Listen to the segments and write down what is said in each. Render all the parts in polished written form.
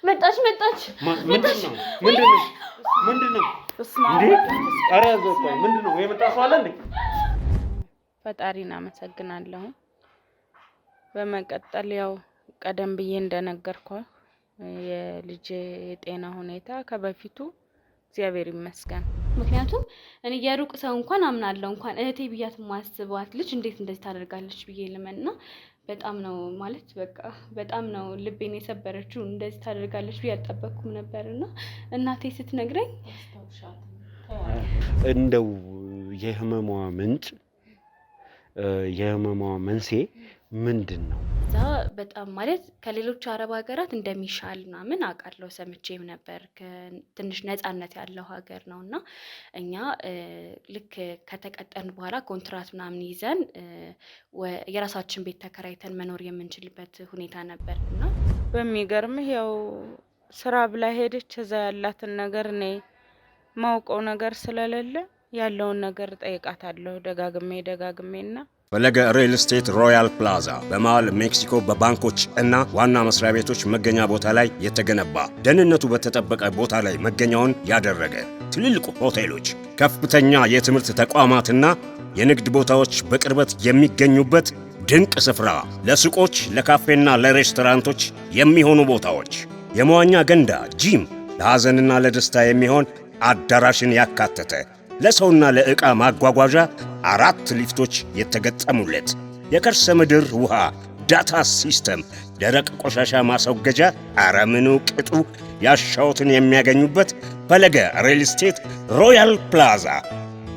መጣች ምንድነው እንዴ? ኧረ ያዘው ቆይ ምንድነው የመጣ ሰው አለ እንዴ? ፈጣሪን አመሰግናለሁ። በመቀጠል ያው ቀደም ብዬ እንደነገርኩህ የልጄ የጤና ሁኔታ ከበፊቱ እግዚአብሔር ይመስገን። ምክንያቱም እኔ የሩቅ ሰው እንኳን አምናለሁ እንኳን እህቴ ብያት ማስባት ልጅ እንዴት እንደዚህ ታደርጋለች ብዬ ልመንና በጣም ነው ማለት በቃ በጣም ነው ልቤን የሰበረችው። እንደዚህ ታደርጋለች ብዬ አልጠበቅኩም ነበርና እናቴ ስትነግረኝ እንደው የህመሟ ምንጭ የህመሟ መንስኤ ምንድነው? እዛ በጣም ማለት ከሌሎች አረብ ሀገራት እንደሚሻልና ምን አውቃለሁ ሰምቼም ነበር። ትንሽ ነፃነት ያለው ሀገር ነውና እኛ ልክ ከተቀጠርን በኋላ ኮንትራት ምናምን ይዘን የራሳችን ቤት ተከራይተን መኖር የምንችልበት ሁኔታ ነበርና በሚገርምህ ያው ስራ ብላ ሄደች። እዛ ያላትን ነገር እኔ ማውቀው ነገር ስለሌለ ያለውን ነገር ጠይቃታለሁ ደጋግሜና ፈለገ ሪል ስቴት ሮያል ፕላዛ በመሃል ሜክሲኮ በባንኮች እና ዋና መስሪያ ቤቶች መገኛ ቦታ ላይ የተገነባ ደህንነቱ በተጠበቀ ቦታ ላይ መገኛውን ያደረገ ትልልቅ ሆቴሎች፣ ከፍተኛ የትምህርት ተቋማትና የንግድ ቦታዎች በቅርበት የሚገኙበት ድንቅ ስፍራ፣ ለሱቆች፣ ለካፌና ለሬስቶራንቶች የሚሆኑ ቦታዎች፣ የመዋኛ ገንዳ፣ ጂም፣ ለሐዘንና ለደስታ የሚሆን አዳራሽን ያካተተ ለሰውና ለዕቃ ማጓጓዣ 4 ሊፍቶች የተገጠሙለት የከርሰ ምድር ውሃ ዳታ ሲስተም፣ ደረቅ ቆሻሻ ማስወገጃ፣ አረምኑ ቅጡ ያሻውትን የሚያገኙበት ፈለገ ሪል ስቴት ሮያል ፕላዛ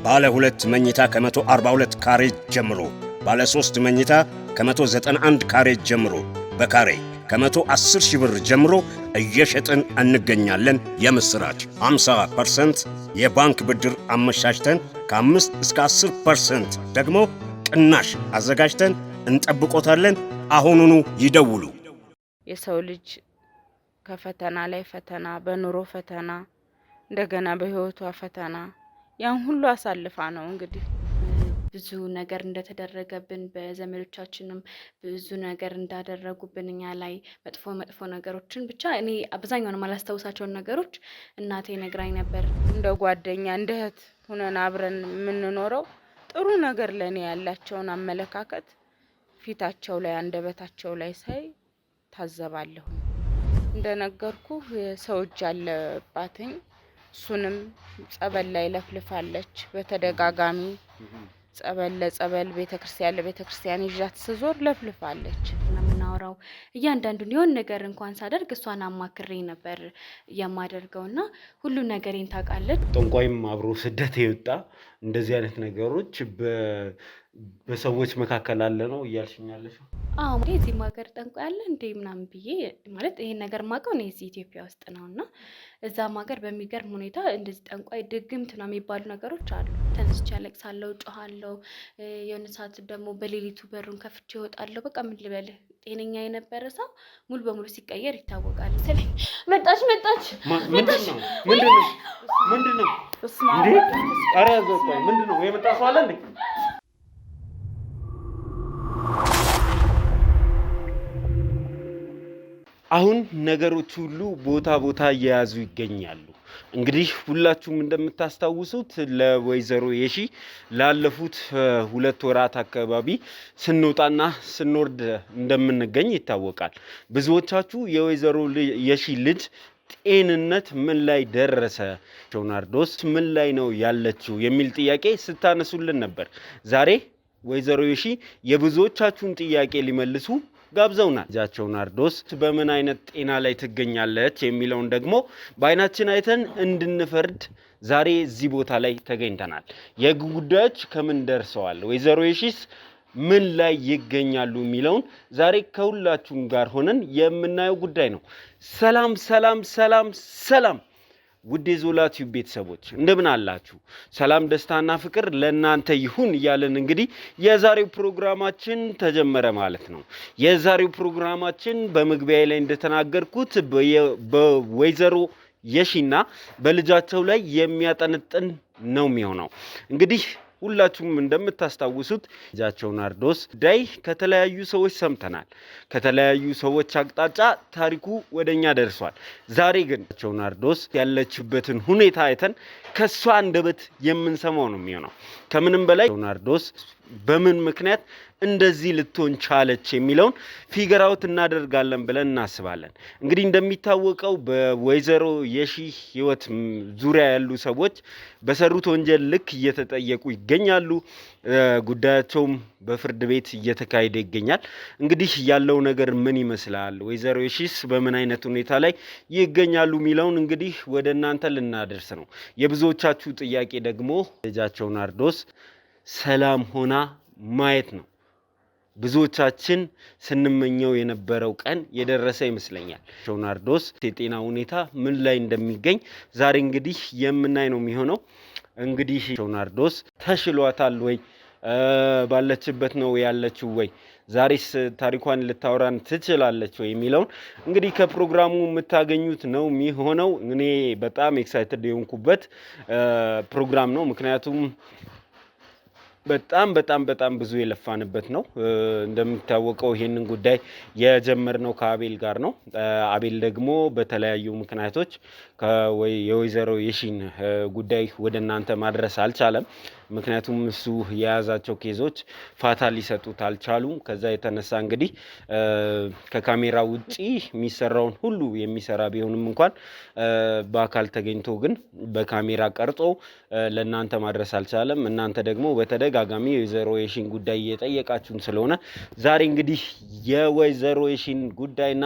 ባለ 2 መኝታ ከ142 ካሬ ጀምሮ፣ ባለ 3 መኝታ ከ191 ካሬ ጀምሮ በካሬ ከ110 ሺህ ብር ጀምሮ እየሸጥን እንገኛለን። የምስራች 50% የባንክ ብድር አመቻችተን ከ5 እስከ 10% ደግሞ ቅናሽ አዘጋጅተን እንጠብቆታለን። አሁኑኑ ይደውሉ። የሰው ልጅ ከፈተና ላይ ፈተና፣ በኑሮ ፈተና፣ እንደገና በህይወቷ ፈተና ያን ሁሉ አሳልፋ ነው እንግዲህ ብዙ ነገር እንደተደረገብን በዘመዶቻችንም ብዙ ነገር እንዳደረጉብን እኛ ላይ መጥፎ ነገሮችን ብቻ እኔ አብዛኛውን ማላስተውሳቸውን ነገሮች እናቴ ነግራኝ ነበር። እንደ ጓደኛ እንደ እህት ሆነን አብረን የምንኖረው ጥሩ ነገር ለኔ ያላቸውን አመለካከት ፊታቸው ላይ አንደበታቸው ላይ ሳይ ታዘባለሁ። እንደነገርኩ የሰው እጅ አለባትኝ። እሱንም ጸበል ላይ ለፍልፋለች በተደጋጋሚ ጸበል ለጸበል ቤተክርስቲያን ለቤተክርስቲያን ይዣት ስዞር ለፍልፋለች። እናምናወራው እያንዳንዱን የሆነ ነገር እንኳን ሳደርግ እሷን አማክሬ ነበር የማደርገውና ሁሉ ነገሬን ታውቃለች። ጠንቋይም አብሮ ስደት ይወጣ እንደዚህ አይነት ነገሮች በሰዎች መካከል አለ ነው እያልሽኛለሽ? አዎ እዚህ ሀገር ጠንቋይ አለ እንዴ ምናምን ብዬ ማለት ይሄን ነገር ማውቀው ነው እዚህ ኢትዮጵያ ውስጥ ነውና እዛም ሀገር በሚገርም ሁኔታ እንደዚህ ጠንቋይ ድግምት ነው የሚባሉ ነገሮች አሉ። ተነስቼ አለቅሳለሁ፣ ጮሃለሁ። የሆነ ሰዓት ደግሞ በሌሊቱ በሩን ከፍቼ እወጣለሁ። በቃ ምን ልበልህ ጤነኛ የነበረ ሰው ሙሉ በሙሉ ሲቀየር ይታወቃል። መጣች ምንድነው እንዴ? ኧረ ያዘው ቆይ ምንድነው የመጣ ሰው አለ እንዴ? አሁን ነገሮች ሁሉ ቦታ እየያዙ ይገኛሉ። እንግዲህ ሁላችሁም እንደምታስታውሱት ለወይዘሮ የሺ ላለፉት 2 ወራት አካባቢ ስንወጣና ስንወርድ እንደምንገኝ ይታወቃል። ብዙዎቻችሁ የወይዘሮ የሺ ልጅ ጤንነት ምን ላይ ደረሰ፣ ናርዶስ ምን ላይ ነው ያለችው የሚል ጥያቄ ስታነሱልን ነበር። ዛሬ ወይዘሮ የሺ የብዙዎቻችሁን ጥያቄ ሊመልሱ ጋብዘውናል። ልጃቸው ናርዶስ በምን አይነት ጤና ላይ ትገኛለች የሚለውን ደግሞ በአይናችን አይተን እንድንፈርድ ዛሬ እዚህ ቦታ ላይ ተገኝተናል። የጉዳዮች ከምን ደርሰዋል፣ ወይዘሮ የሺስ ምን ላይ ይገኛሉ የሚለውን ዛሬ ከሁላችሁም ጋር ሆነን የምናየው ጉዳይ ነው። ሰላም ውድ የዞላ ቲዩብ ቤተሰቦች እንደምን አላችሁ? ሰላም ደስታና ፍቅር ለእናንተ ይሁን እያለን እንግዲህ የዛሬው ፕሮግራማችን ተጀመረ ማለት ነው። የዛሬው ፕሮግራማችን በመግቢያ ላይ እንደተናገርኩት በወይዘሮ የሺና በልጃቸው ላይ የሚያጠነጥን ነው የሚሆነው። እንግዲህ ሁላችሁም እንደምታስታውሱት ልጃቸው ናርዶስ ጉዳይ ከተለያዩ ሰዎች ሰምተናል። ከተለያዩ ሰዎች አቅጣጫ ታሪኩ ወደኛ ደርሷል። ዛሬ ግን ናርዶስ ያለችበትን ሁኔታ አይተን ከሷ አንደበት የምንሰማው ነው የሚሆነው። ከምንም በላይ ናርዶስ በምን ምክንያት እንደዚህ ልትሆን ቻለች የሚለውን ፊገር አውት እናደርጋለን ብለን እናስባለን። እንግዲህ እንደሚታወቀው በወይዘሮ የሺ ህይወት ዙሪያ ያሉ ሰዎች በሰሩት ወንጀል ልክ እየተጠየቁ ይገኛሉ። ጉዳያቸውም በፍርድ ቤት እየተካሄደ ይገኛል። እንግዲህ ያለው ነገር ምን ይመስላል፣ ወይዘሮ የሺስ በምን አይነት ሁኔታ ላይ ይገኛሉ የሚለውን እንግዲህ ወደ እናንተ ልናደርስ ነው። የብዙዎቻችሁ ጥያቄ ደግሞ ልጃቸው ናርዶስ ሰላም ሆና ማየት ነው። ብዙዎቻችን ስንመኘው የነበረው ቀን የደረሰ ይመስለኛል። ናርዶስ የጤና ሁኔታ ምን ላይ እንደሚገኝ ዛሬ እንግዲህ የምናይ ነው የሚሆነው። እንግዲህ ናርዶስ ተሽሏታል ወይ፣ ባለችበት ነው ያለችው ወይ፣ ዛሬስ ታሪኳን ልታወራን ትችላለች ወይ የሚለውን እንግዲህ ከፕሮግራሙ የምታገኙት ነው የሚሆነው። እኔ በጣም ኤክሳይትድ የሆንኩበት ፕሮግራም ነው። ምክንያቱም በጣም ብዙ የለፋንበት ነው። እንደሚታወቀው ይሄንን ጉዳይ የጀመርነው ከአቤል ጋር ነው። አቤል ደግሞ በተለያዩ ምክንያቶች የወይዘሮ የሺን ጉዳይ ወደ እናንተ ማድረስ አልቻለም። ምክንያቱም እሱ የያዛቸው ኬዞች ፋታ ሊሰጡት አልቻሉም። ከዛ የተነሳ እንግዲህ ከካሜራ ውጪ የሚሰራውን ሁሉ የሚሰራ ቢሆንም እንኳን በአካል ተገኝቶ ግን በካሜራ ቀርጾ ለእናንተ ማድረስ አልቻለም። እናንተ ደግሞ በተደጋጋሚ የወይዘሮ የሺን ጉዳይ እየጠየቃችሁን ስለሆነ ዛሬ እንግዲህ የወይዘሮ የሺን ጉዳይና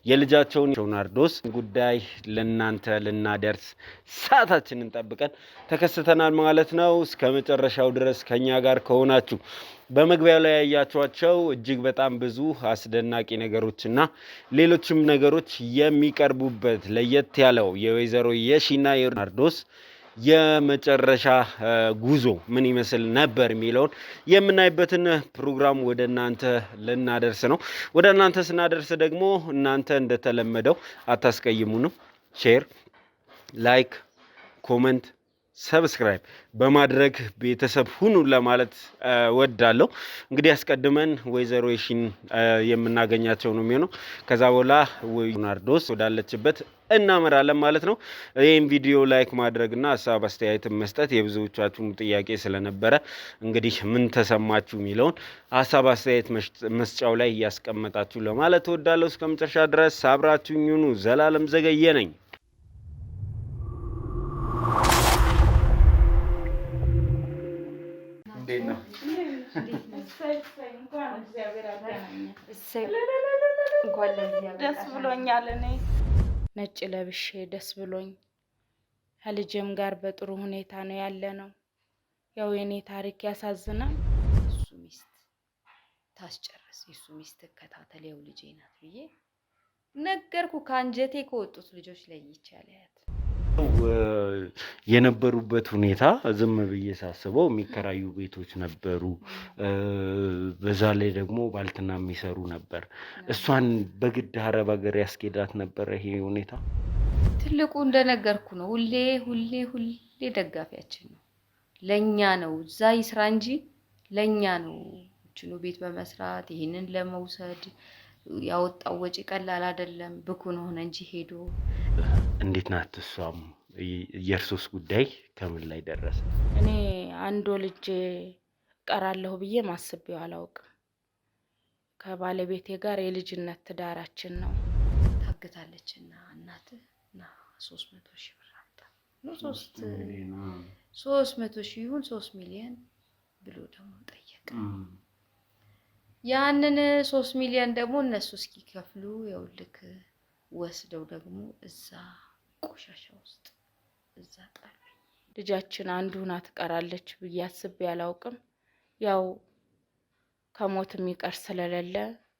የልጃቸውን ናርዶስ ጉዳይ ለእናንተ ልናደርስ ሰዓታችንን ጠብቀን ተከስተናል ማለት ነው። እስከ መጨረሻው ድረስ ከኛ ጋር ከሆናችሁ በመግቢያው ላይ ያያችኋቸው እጅግ በጣም ብዙ አስደናቂ ነገሮችና ሌሎችም ነገሮች የሚቀርቡበት ለየት ያለው የወይዘሮ የሺና የናርዶስ የመጨረሻ ጉዞ ምን ይመስል ነበር የሚለውን የምናይበትን ፕሮግራም ወደ እናንተ ልናደርስ ነው። ወደ እናንተ ስናደርስ ደግሞ እናንተ እንደተለመደው አታስቀይሙንም። ሼር፣ ላይክ፣ ኮመንት፣ ሰብስክራይብ በማድረግ ቤተሰብ ሁኑ ለማለት ወዳለሁ። እንግዲህ አስቀድመን ወይዘሮ የሺን የምናገኛቸው ነው የሚሆነው። ከዛ በኋላ ናርዶስ ወዳለችበት እናመራለን ማለት ነው። ይህን ቪዲዮ ላይክ ማድረግና ሀሳብ አስተያየት መስጠት የብዙዎቻችሁም ጥያቄ ስለነበረ እንግዲህ ምን ተሰማችሁ የሚለውን ሀሳብ አስተያየት መስጫው ላይ እያስቀመጣችሁ ለማለት ወዳለሁ። እስከ መጨረሻ ድረስ አብራችሁኝ ሁኑ። ዘላለም ዘገየ ነኝ። ደስ ብሎኛል። እኔ ነጭ ለብሼ ደስ ብሎኝ ከልጄም ጋር በጥሩ ሁኔታ ነው ያለ ነው። ያው የኔ ታሪክ ያሳዝናል። እሱ ሚስት ታስጨርስ፣ የሱ ሚስት ተከታተል፣ ያው ልጄ ናት ብዬ ነገርኩ። ከአንጀቴ ከወጡት ልጆች ላይ ይቻላል የነበሩበት ሁኔታ ዝም ብዬ ሳስበው የሚከራዩ ቤቶች ነበሩ። በዛ ላይ ደግሞ ባልትና የሚሰሩ ነበር። እሷን በግድ አረብ ሀገር ያስኬዳት ነበር ይሄ ሁኔታ። ትልቁ እንደነገርኩ ነው። ሁሌ ደጋፊያችን ነው። ለኛ ነው እዛ ይስራ እንጂ ለኛ ነው እችኑ ቤት በመስራት ይሄንን ለመውሰድ ያወጣው ወጪ ቀላል አይደለም። ብኩን ሆነ እንጂ ሄዶ እንዴት ናት እሷም? የእርሶስ ጉዳይ ከምን ላይ ደረሰ? እኔ አንድ ልጅ ቀራለሁ ብዬ ማስቤው አላውቅም። ከባለቤቴ ጋር የልጅነት ትዳራችን ነው። ታግታለችና እናትና 300,000 ብር አጣ ነው 300,000 ይሁን 3 ሚሊዮን ብሎ ደግሞ ጠየቀ። ያንን 3 ሚሊዮን ደግሞ እነሱ እስኪከፍሉ ይውልክ ወስደው ደግሞ እዛ ቆሻሻ ውስጥ እዛ ጣሉ። ልጃችን አንዱና ትቀራለች ብዬ አስቤ አላውቅም። ያው ከሞት የሚቀር ስለሌለ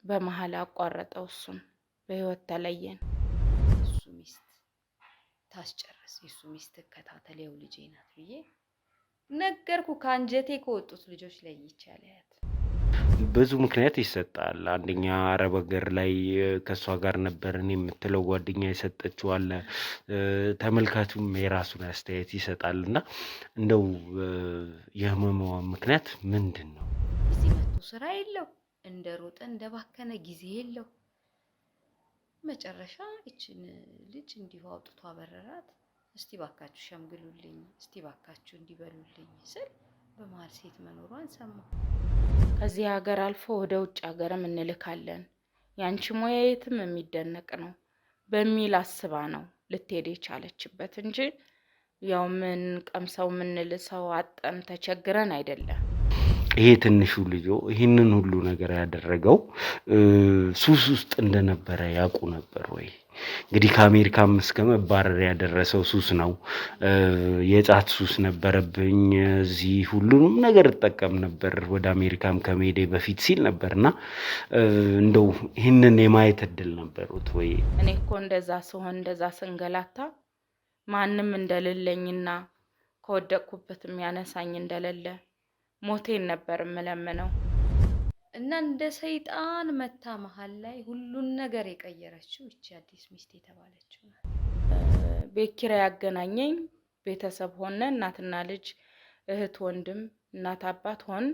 በመሃል አቋረጠው። እሱን በህይወት ተለየን። እሱ ሚስት ታስጨርስ፣ የሱ ሚስት ተከታተል፣ ያው ልጄ ናት ብዬ ነገርኩ። ከአንጀቴ ከወጡት ልጆች ላይ ይቻላል። ብዙ ምክንያት ይሰጣል። አንደኛ አረብ ሀገር ላይ ከእሷ ጋር ነበርን የምትለው ጓደኛ የሰጠችው አለ። ተመልካቹም የራሱን አስተያየት ይሰጣል እና እንደው የህመሟ ምክንያት ምንድን ነው? እዚህ መጥቶ ስራ የለው እንደ ሮጠ እንደ ባከነ ጊዜ የለው። መጨረሻ እችን ልጅ እንዲሁ አውጥቶ አበረራት። እስቲ ባካችሁ ሸምግሉልኝ፣ እስቲ ባካችሁ እንዲበሉልኝ ስል በመሀል ሴት መኖሯን ሰማሁ። ከዚህ ሀገር አልፎ ወደ ውጭ ሀገርም እንልካለን፣ ያንቺ ሙያ የትም የሚደነቅ ነው በሚል አስባ ነው ልትሄድ የቻለችበት እንጂ ያው ምን ቀምሰው ምን ልሰው አጠን ተቸግረን አይደለም። ይሄ ትንሹ ልጆ ይህንን ሁሉ ነገር ያደረገው ሱስ ውስጥ እንደነበረ ያውቁ ነበር ወይ? እንግዲህ ከአሜሪካም እስከ መባረር ያደረሰው ሱስ ነው። የጫት ሱስ ነበረብኝ፣ እዚህ ሁሉንም ነገር እጠቀም ነበር ወደ አሜሪካም ከመሄዴ በፊት ሲል ነበርና እንደው ይህንን የማየት እድል ነበሩት ወይ? እኔ እኮ እንደዛ ስሆን እንደዛ ስንገላታ ማንም እንደሌለኝና ከወደቅኩበት የሚያነሳኝ እንደሌለ ሞቴን ነበር የምለምነው። እና እንደ ሰይጣን መታ መሀል ላይ ሁሉን ነገር የቀየረችው እቺ አዲስ ሚስት የተባለችው ነው። ቤት ኪራይ ያገናኘኝ ቤተሰብ ሆነ፣ እናትና ልጅ፣ እህት ወንድም፣ እናት አባት ሆን፣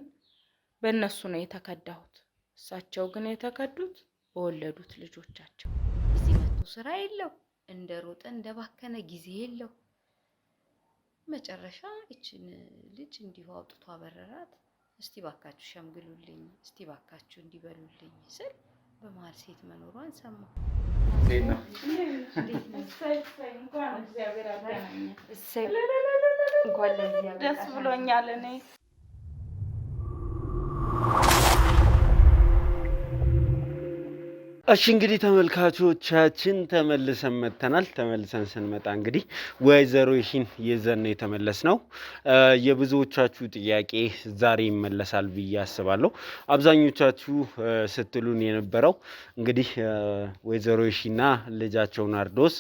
በእነሱ ነው የተከዳሁት። እሳቸው ግን የተከዱት በወለዱት ልጆቻቸው። እዚህ መጥቶ ስራ የለው እንደ ሮጠ እንደ ባከነ ጊዜ የለው። መጨረሻ እችን ልጅ እንዲሁ አውጥቶ አበረራት። እስቲ ባካችሁ ሸምግሉልኝ፣ እስቲ ባካችሁ እንዲበሉልኝ ስል በመሀል ሴት መኖሯን ሰማሁ። ደስ ብሎኛል እኔ። እሺ እንግዲህ ተመልካቾቻችን ተመልሰን መጥተናል። ተመልሰን ስንመጣ እንግዲህ ወይዘሮ የሺን ይዘን ነው የተመለስነው። የብዙዎቻችሁ ጥያቄ ዛሬ ይመለሳል ብዬ አስባለሁ። አብዛኞቻችሁ ስትሉን የነበረው እንግዲህ ወይዘሮ የሺና ልጃቸው ናርዶስ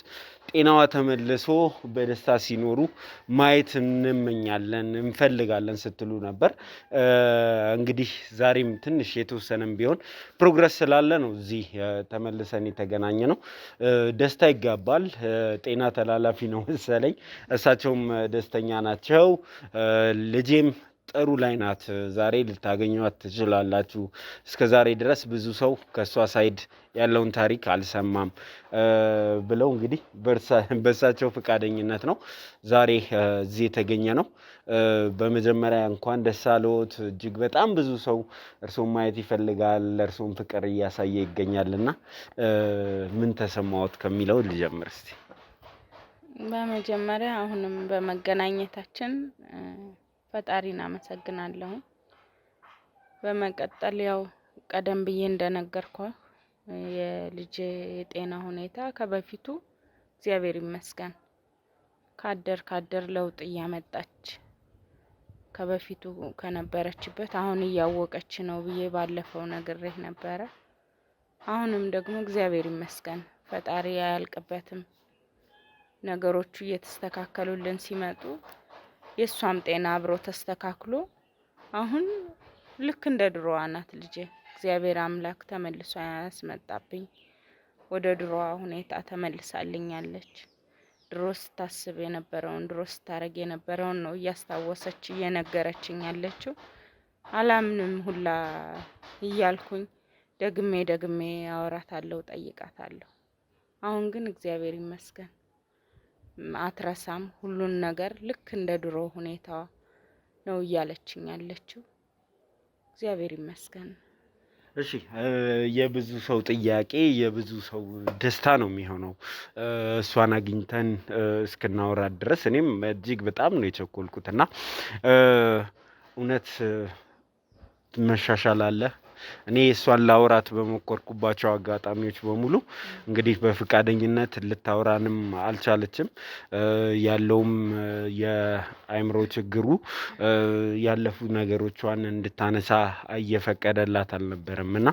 ጤናዋ ተመልሶ በደስታ ሲኖሩ ማየት እንመኛለን እንፈልጋለን ስትሉ ነበር። እንግዲህ ዛሬም ትንሽ የተወሰነም ቢሆን ፕሮግረስ ስላለ ነው እዚህ ተመልሰን የተገናኘ ነው። ደስታ ይጋባል። ጤና ተላላፊ ነው መሰለኝ። እሳቸውም ደስተኛ ናቸው። ልጄም ጥሩ ላይ ናት። ዛሬ ልታገኟት ትችላላችሁ። እስከ ዛሬ ድረስ ብዙ ሰው ከእሷ ሳይድ ያለውን ታሪክ አልሰማም ብለው እንግዲህ በእሳቸው ፈቃደኝነት ነው ዛሬ እዚህ የተገኘ ነው። በመጀመሪያ እንኳን ደስ አለዎት። እጅግ በጣም ብዙ ሰው እርሶን ማየት ይፈልጋል፣ እርሶን ፍቅር እያሳየ ይገኛልና ምን ተሰማዎት ከሚለው ልጀምር እስቲ። በመጀመሪያ አሁንም በመገናኘታችን ፈጣሪን አመሰግናለሁ። በመቀጠል ያው ቀደም ብዬ እንደነገርኳችሁ የልጄ የጤና ሁኔታ ከበፊቱ እግዚአብሔር ይመስገን ካደር ለውጥ እያመጣች ከበፊቱ ከነበረችበት አሁን እያወቀች ነው ብዬ ባለፈው ነግሬህ ነበረ። አሁንም ደግሞ እግዚአብሔር ይመስገን ፈጣሪ አያልቅበትም። ነገሮቹ እየተስተካከሉልን ሲመጡ የሷም ጤና አብሮ ተስተካክሎ አሁን ልክ እንደ ድሮዋ ናት ልጄ። እግዚአብሔር አምላክ ተመልሶ ያስመጣብኝ ወደ ድሮዋ ሁኔታ ተመልሳልኛለች። ድሮ ስታስብ የነበረውን ድሮ ስታረግ የነበረውን ነው እያስታወሰች እየነገረችኝ ያለችው። አላምንም ሁላ እያልኩኝ ደግሜ አወራታለሁ፣ ጠይቃታለሁ። አሁን ግን እግዚአብሔር ይመስገን አትረሳም። ሁሉን ነገር ልክ እንደ ድሮ ሁኔታዋ ነው እያለችኝ ያለችው። እግዚአብሔር ይመስገን። እሺ የብዙ ሰው ጥያቄ የብዙ ሰው ደስታ ነው የሚሆነው እሷን አግኝተን እስክናወራት ድረስ። እኔም እጅግ በጣም ነው የቸኮልኩትና እውነት መሻሻል አለ። እኔ እሷን ላወራት በሞከርኩባቸው አጋጣሚዎች በሙሉ እንግዲህ በፍቃደኝነት ልታወራንም አልቻለችም። ያለውም የአእምሮ ችግሩ ያለፉ ነገሮቿን እንድታነሳ እየፈቀደላት አልነበረም እና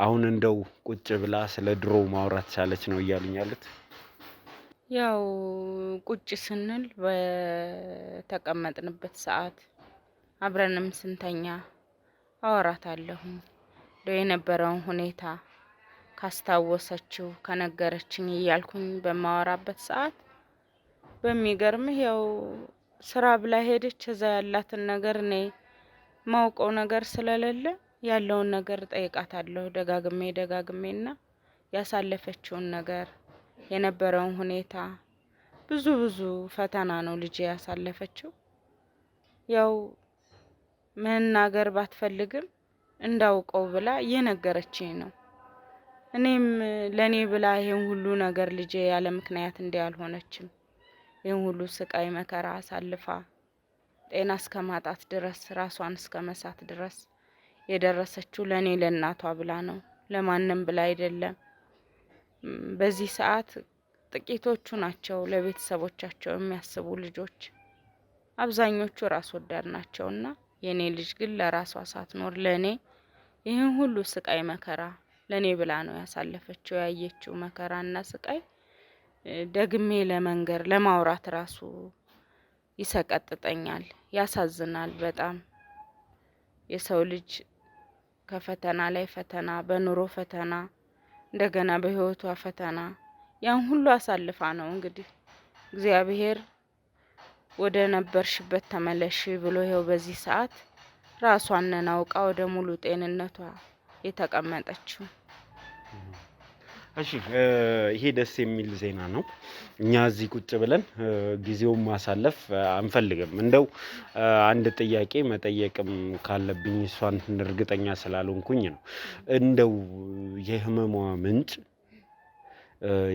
አሁን እንደው ቁጭ ብላ ስለ ድሮ ማውራት ቻለች ነው እያሉኝ ያሉት። ያው ቁጭ ስንል በተቀመጥንበት ሰዓት አብረንም ስንተኛ አወራታለሁ። የነበረውን ሁኔታ ካስታወሰችው ከነገረችኝ እያልኩኝ በማወራበት ሰዓት በሚገርምህ ያው ስራ ብላ ሄደች። እዛ ያላትን ነገር እኔ ማውቀው ነገር ስለሌለ ያለውን ነገር ጠይቃታለሁ ደጋግሜና ያሳለፈችውን ነገር የነበረውን ሁኔታ ብዙ ፈተና ነው ልጄ ያሳለፈችው። ያው መናገር ባትፈልግም እንዳውቀው ብላ እየነገረችኝ ነው። እኔም ለኔ ብላ ይሄን ሁሉ ነገር ልጄ ያለ ምክንያት እንዳልሆነችም ይሄን ሁሉ ስቃይ መከራ አሳልፋ ጤና እስከማጣት ድረስ ራሷን እስከመሳት ድረስ የደረሰችው ለኔ ለእናቷ ብላ ነው፣ ለማንም ብላ አይደለም። በዚህ ሰዓት ጥቂቶቹ ናቸው ለቤተሰቦቻቸው የሚያስቡ ልጆች፣ አብዛኞቹ ራስ ወዳድ ናቸውና የኔ ልጅ ግን ለራሷ ሳትኖር ለኔ ይሄን ሁሉ ስቃይ መከራ ለኔ ብላ ነው ያሳለፈችው። ያየችው መከራና ስቃይ ደግሜ ለመንገር ለማውራት ራሱ ይሰቀጥጠኛል፣ ያሳዝናል በጣም። የሰው ልጅ ከፈተና ላይ ፈተና፣ በኑሮ ፈተና፣ እንደገና በህይወቷ ፈተና ያን ሁሉ አሳልፋ ነው እንግዲህ እግዚአብሔር ወደ ነበርሽበት ተመለሽ ብሎ ይኸው በዚህ ሰዓት ራሷን አውቃ ወደ ሙሉ ጤንነቷ የተቀመጠችው። እሺ ይሄ ደስ የሚል ዜና ነው። እኛ እዚህ ቁጭ ብለን ጊዜውን ማሳለፍ አንፈልግም። እንደው አንድ ጥያቄ መጠየቅም ካለብኝ እሷን እርግጠኛ ስላልሆንኩኝ ነው። እንደው የህመሟ ምንጭ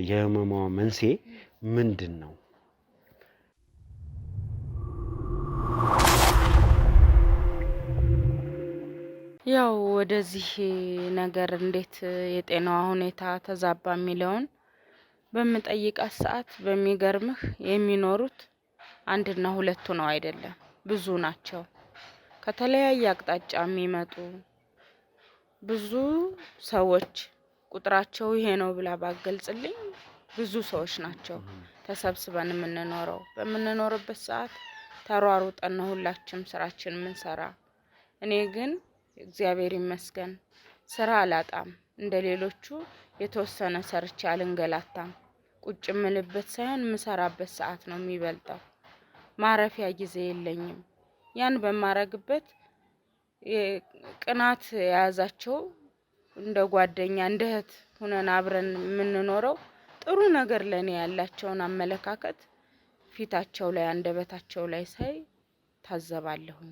የህመሟ መንስኤ ምንድን ነው? ያው ወደዚህ ነገር እንዴት የጤናዋ ሁኔታ ተዛባ የሚለውን በምጠይቃት ሰዓት በሚገርምህ የሚኖሩት አንድና ሁለቱ ነው አይደለም፣ ብዙ ናቸው። ከተለያየ አቅጣጫ የሚመጡ ብዙ ሰዎች፣ ቁጥራቸው ይሄ ነው ብላ ባገልጽልኝ ብዙ ሰዎች ናቸው ተሰብስበን የምንኖረው። በምንኖርበት ሰዓት ተሯሩጠን ነው ሁላችንም ስራችን የምንሰራ። እኔ ግን እግዚአብሔር ይመስገን ስራ አላጣም። እንደሌሎቹ የተወሰነ ሰርቼ አልንገላታም። ቁጭ ምልበት ሳይሆን ምሰራበት ሰዓት ነው የሚበልጠው። ማረፊያ ጊዜ የለኝም። ያን በማረግበት ቅናት የያዛቸው እንደ ጓደኛ እንደ እህት ሆነን አብረን የምንኖረው ጥሩ ነገር ለኔ ያላቸውን አመለካከት ፊታቸው ላይ አንደበታቸው ላይ ሳይ ታዘባለሁኝ።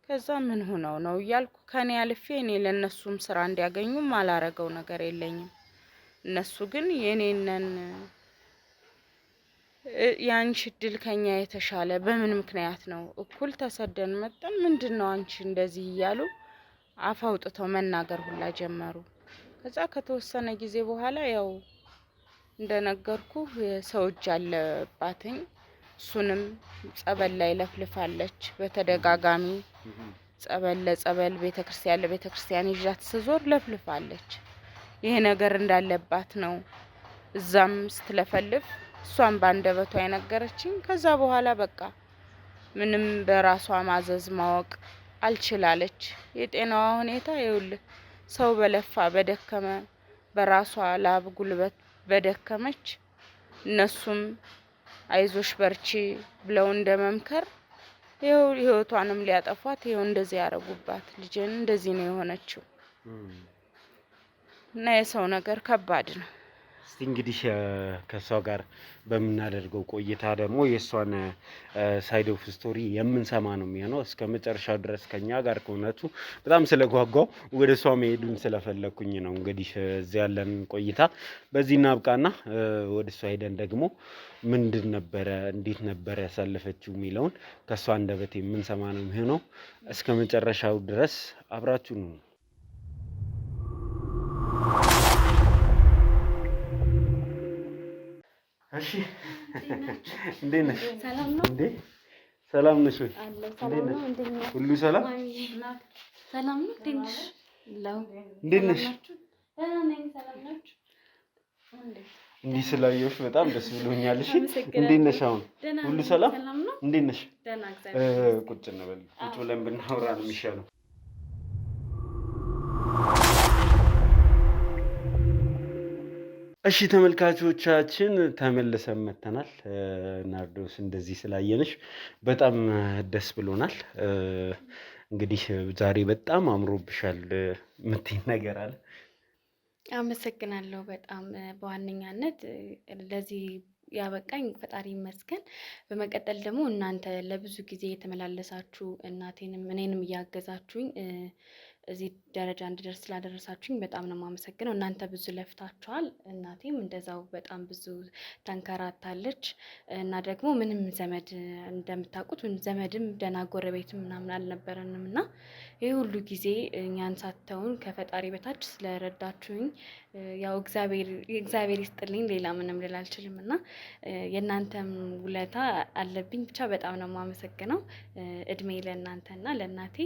ከዛ ምን ሆነው ነው እያልኩ ከኔ አልፌ እኔ ለነሱም ስራ እንዲያገኙም አላረገው ነገር የለኝም። እነሱ ግን የኔነን ያንቺ ድል ከኛ የተሻለ በምን ምክንያት ነው እኩል ተሰደን መጣን ምንድነው አንቺ እንደዚህ እያሉ አፍ አውጥተው መናገር ሁላ ጀመሩ። ከዛ ከተወሰነ ጊዜ በኋላ ያው እንደነገርኩ የሰው እጅ አለባትኝ። እሱንም ጸበል ላይ ለፍልፋለች በተደጋጋሚ ጸበል ለጸበል ቤተክርስቲያን ለቤተክርስቲያን ይዣት ስዞር ለፍልፋለች። ይሄ ነገር እንዳለባት ነው እዛም ስትለፈልፍ እሷን ባንደበቷ የነገረችኝ። ከዛ በኋላ በቃ ምንም በራሷ ማዘዝ ማወቅ አልችላለች። የጤናዋ ሁኔታ ይኸውልህ ሰው በለፋ በደከመ በራሷ ላብ ጉልበት በደከመች እነሱም አይዞሽ በርቺ ብለው እንደመምከር ይኸው ህይወቷንም ሊያጠፏት ይኸው እንደዚህ ያረጉባት። ልጅን እንደዚህ ነው የሆነችው እና የሰው ነገር ከባድ ነው። እስቲ እንግዲህ ከሷ ጋር በምናደርገው ቆይታ ደግሞ የሷን ሳይድ ኦፍ ስቶሪ የምንሰማ ነው የሚሆነው። እስከ መጨረሻው ድረስ ከኛ ጋር ከሆናችሁ በጣም ስለጓጓው ወደ ሷ መሄዱን ስለፈለኩኝ ነው። እንግዲህ እዚህ ያለን ቆይታ በዚህ እናብቃና ወደ ሷ ሄደን ደግሞ ምንድን ነበረ እንዴት ነበረ ያሳለፈችው የሚለውን ከሷ አንደበት የምንሰማ ነው የሚሆነው። እስከ መጨረሻው ድረስ አብራችሁ ነው። እሺ እንዴት ነሽ? ሰላም ነው እንዴ? ሰላም ነሽ ወይ? ሰላም ነው። ሁሉ ሰላም? ሰላም ነው። እንዴት ነሽ? ሰላም ናችሁ? እንዲህ ስላየሁሽ በጣም ደስ ብሎኛል። እሺ እንዴት ነሽ? አሁን ሁሉ ሰላም? እንዴት ነሽ? ቁጭ እንበል። ቁጭ ብለን ብናወራ ነው የሚሻለው። እሺ ተመልካቾቻችን ተመልሰን መተናል። ናርዶስ እንደዚህ ስላየንሽ በጣም ደስ ብሎናል። እንግዲህ ዛሬ በጣም አምሮብሻል የምትይኝ ነገር አለ? አመሰግናለሁ በጣም በዋነኛነት ለዚህ ያበቃኝ ፈጣሪ ይመስገን። በመቀጠል ደግሞ እናንተ ለብዙ ጊዜ የተመላለሳችሁ እናቴንም እኔንም እያገዛችሁኝ እዚህ ደረጃ እንድደርስ ስላደረሳችሁኝ በጣም ነው የማመሰግነው። እናንተ ብዙ ለፍታችኋል፣ እናቴም እንደዛው በጣም ብዙ ተንከራታለች እና ደግሞ ምንም ዘመድ እንደምታውቁት ዘመድም ደህና ጎረቤትም ምናምን አልነበረንም እና ይህ ሁሉ ጊዜ እኛን ሳትተውን ከፈጣሪ በታች ስለረዳችሁኝ ያው እግዚአብሔር ይስጥልኝ። ሌላ ምንም ልል አልችልም እና የእናንተም ውለታ አለብኝ። ብቻ በጣም ነው የማመሰግነው። እድሜ ለእናንተና ለእናቴ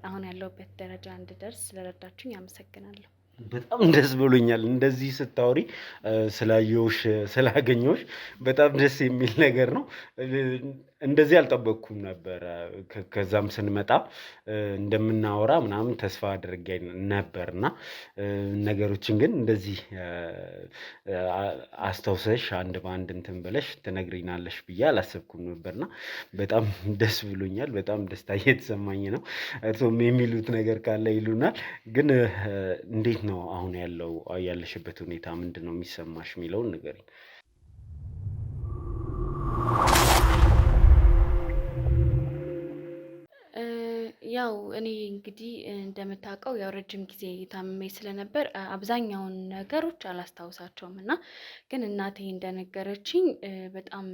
አሁን ያለሁበት ደረጃ እንድደርስ ስለረዳችሁኝ አመሰግናለሁ። በጣም ደስ ብሎኛል እንደዚህ ስታወሪ ስላየሁሽ ስላገኘሁሽ በጣም ደስ የሚል ነገር ነው። እንደዚህ አልጠበቅኩም ነበረ። ከዛም ስንመጣ እንደምናወራ ምናምን ተስፋ አድርጌ ነበርና ነገሮችን ግን እንደዚህ አስታውሰሽ አንድ በአንድ እንትን ብለሽ ትነግሪናለሽ ብዬ አላሰብኩም ነበርና በጣም ደስ ብሎኛል። በጣም ደስታ እየተሰማኝ ነው። እርሶም የሚሉት ነገር ካለ ይሉናል። ግን እንዴት ነው አሁን ያለሽበት ሁኔታ ምንድን ነው የሚሰማሽ የሚለውን ንገሪኝ። ያው እኔ እንግዲህ እንደምታውቀው ያው ረጅም ጊዜ ታምሜ ስለነበር አብዛኛውን ነገሮች አላስታውሳቸውም እና ግን እናቴ እንደነገረችኝ በጣም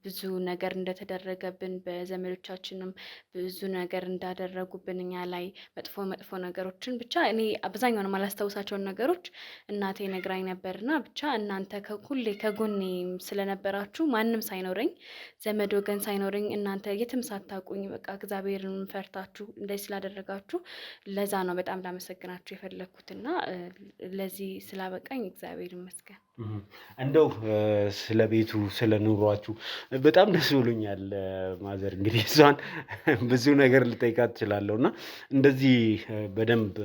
ብዙ ነገር እንደተደረገብን በዘመዶቻችንም ብዙ ነገር እንዳደረጉብን እኛ ላይ መጥፎ መጥፎ ነገሮችን ብቻ እኔ አብዛኛውን አላስታውሳቸውን ነገሮች እናቴ ነግራኝ ነበርና ብቻ እናንተ ሁሌ ከጎኔ ስለነበራችሁ ማንም ሳይኖረኝ ዘመድ ወገን ሳይኖረኝ እናንተ የትም ሳታውቁኝ በቃ እግዚአብሔርን ፈርታችሁ እንደዚህ ስላደረጋችሁ ለዛ ነው በጣም ላመሰግናችሁ የፈለኩትና ለዚህ ስላበቃኝ እግዚአብሔር ይመስገን። እንደው ስለ ቤቱ ስለ ኑሯችሁ በጣም ደስ ብሎኛል። ማዘር እንግዲህ እሷን ብዙ ነገር ልጠይቃት እችላለሁ እና እንደዚህ በደንብ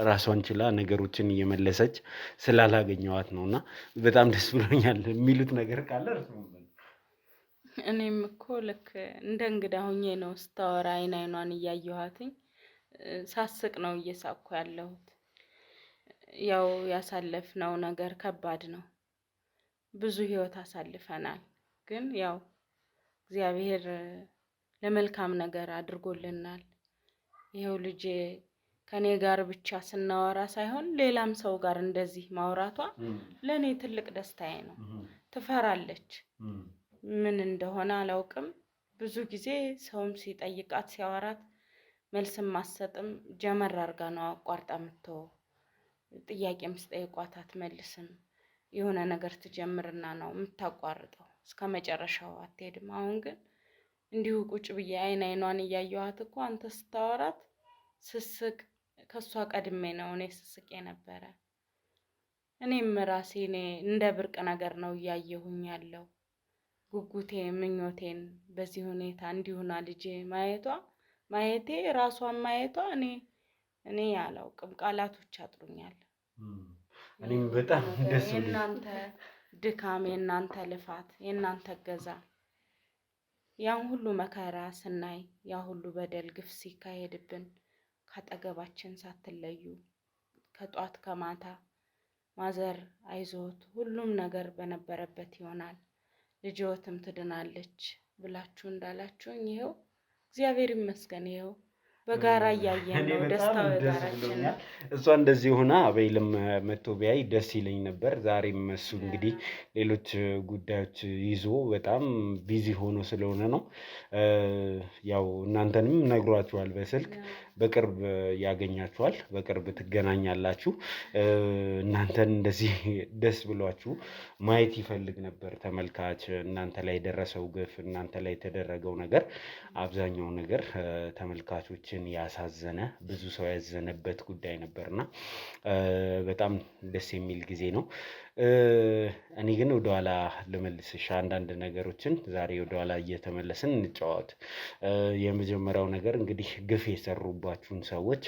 ራሷን ችላ ነገሮችን እየመለሰች ስላላገኘዋት ነው እና በጣም ደስ ብሎኛል። የሚሉት ነገር ካለ እኔም እኮ ልክ እንደ እንግዳ ሁኜ ነው ስታወራ አይን አይኗን እያየኋትኝ ሳስቅ ነው እየሳቅኩ ያለሁት። ያው ያሳለፍነው ነገር ከባድ ነው። ብዙ ህይወት አሳልፈናል። ግን ያው እግዚአብሔር ለመልካም ነገር አድርጎልናል። ይኸው ልጄ ከኔ ጋር ብቻ ስናወራ ሳይሆን ሌላም ሰው ጋር እንደዚህ ማውራቷ ለኔ ትልቅ ደስታዬ ነው። ትፈራለች። ምን እንደሆነ አላውቅም። ብዙ ጊዜ ሰውም ሲጠይቃት ሲያወራት መልስም ማሰጥም ጀመር አርጋ ነው አቋርጣ የምትተው። ጥያቄም ስጠይቋት አትመልስም። የሆነ ነገር ትጀምርና ነው የምታቋርጠው። እስከ መጨረሻው አትሄድም። አሁን ግን እንዲሁ ቁጭ ብዬ አይን አይኗን እያየኋት እኮ አንተ ስታወራት ስስቅ ከሷ ቀድሜ ነው እኔ ስስቅ የነበረ። እኔም ራሴ እንደ ብርቅ ነገር ነው እያየሁኝ ያለው። ጉጉቴ ምኞቴን በዚህ ሁኔታ እንዲሁና ልጄ ማየቴ ራሷን ማየቷ እኔ አላውቅም፣ ቃላቶች አጥሩኛል። እኔም በጣም ደስ ብሎኛል። የእናንተ ድካም፣ የእናንተ ልፋት፣ የእናንተ እገዛ ያን ሁሉ መከራ ስናይ ያ ሁሉ በደል ግፍ ሲካሄድብን ካጠገባችን ሳትለዩ ከጧት ከማታ ማዘር አይዞት ሁሉም ነገር በነበረበት ይሆናል ልጅዎትም ትድናለች ብላችሁ እንዳላችሁኝ ይኸው እግዚአብሔር ይመስገን። ይኸው በጋራ እያየን ነው። ደስታው የጋራችን ነው። እሷ እንደዚህ ሆና አቤልም መቶ ቢያይ ደስ ይለኝ ነበር። ዛሬም እሱ እንግዲህ ሌሎች ጉዳዮች ይዞ በጣም ቢዚ ሆኖ ስለሆነ ነው። ያው እናንተንም ነግሯችኋል በስልክ በቅርብ ያገኛችኋል፣ በቅርብ ትገናኛላችሁ። እናንተን እንደዚህ ደስ ብሏችሁ ማየት ይፈልግ ነበር ተመልካች። እናንተ ላይ የደረሰው ግፍ፣ እናንተ ላይ የተደረገው ነገር አብዛኛው ነገር ተመልካቾችን ያሳዘነ ብዙ ሰው ያዘነበት ጉዳይ ነበርና በጣም ደስ የሚል ጊዜ ነው። እኔ ግን ወደኋላ ልመልስሽ አንዳንድ ነገሮችን ዛሬ ወደኋላ እየተመለስን እንጫወት። የመጀመሪያው ነገር እንግዲህ ግፍ የሰሩባችሁን ሰዎች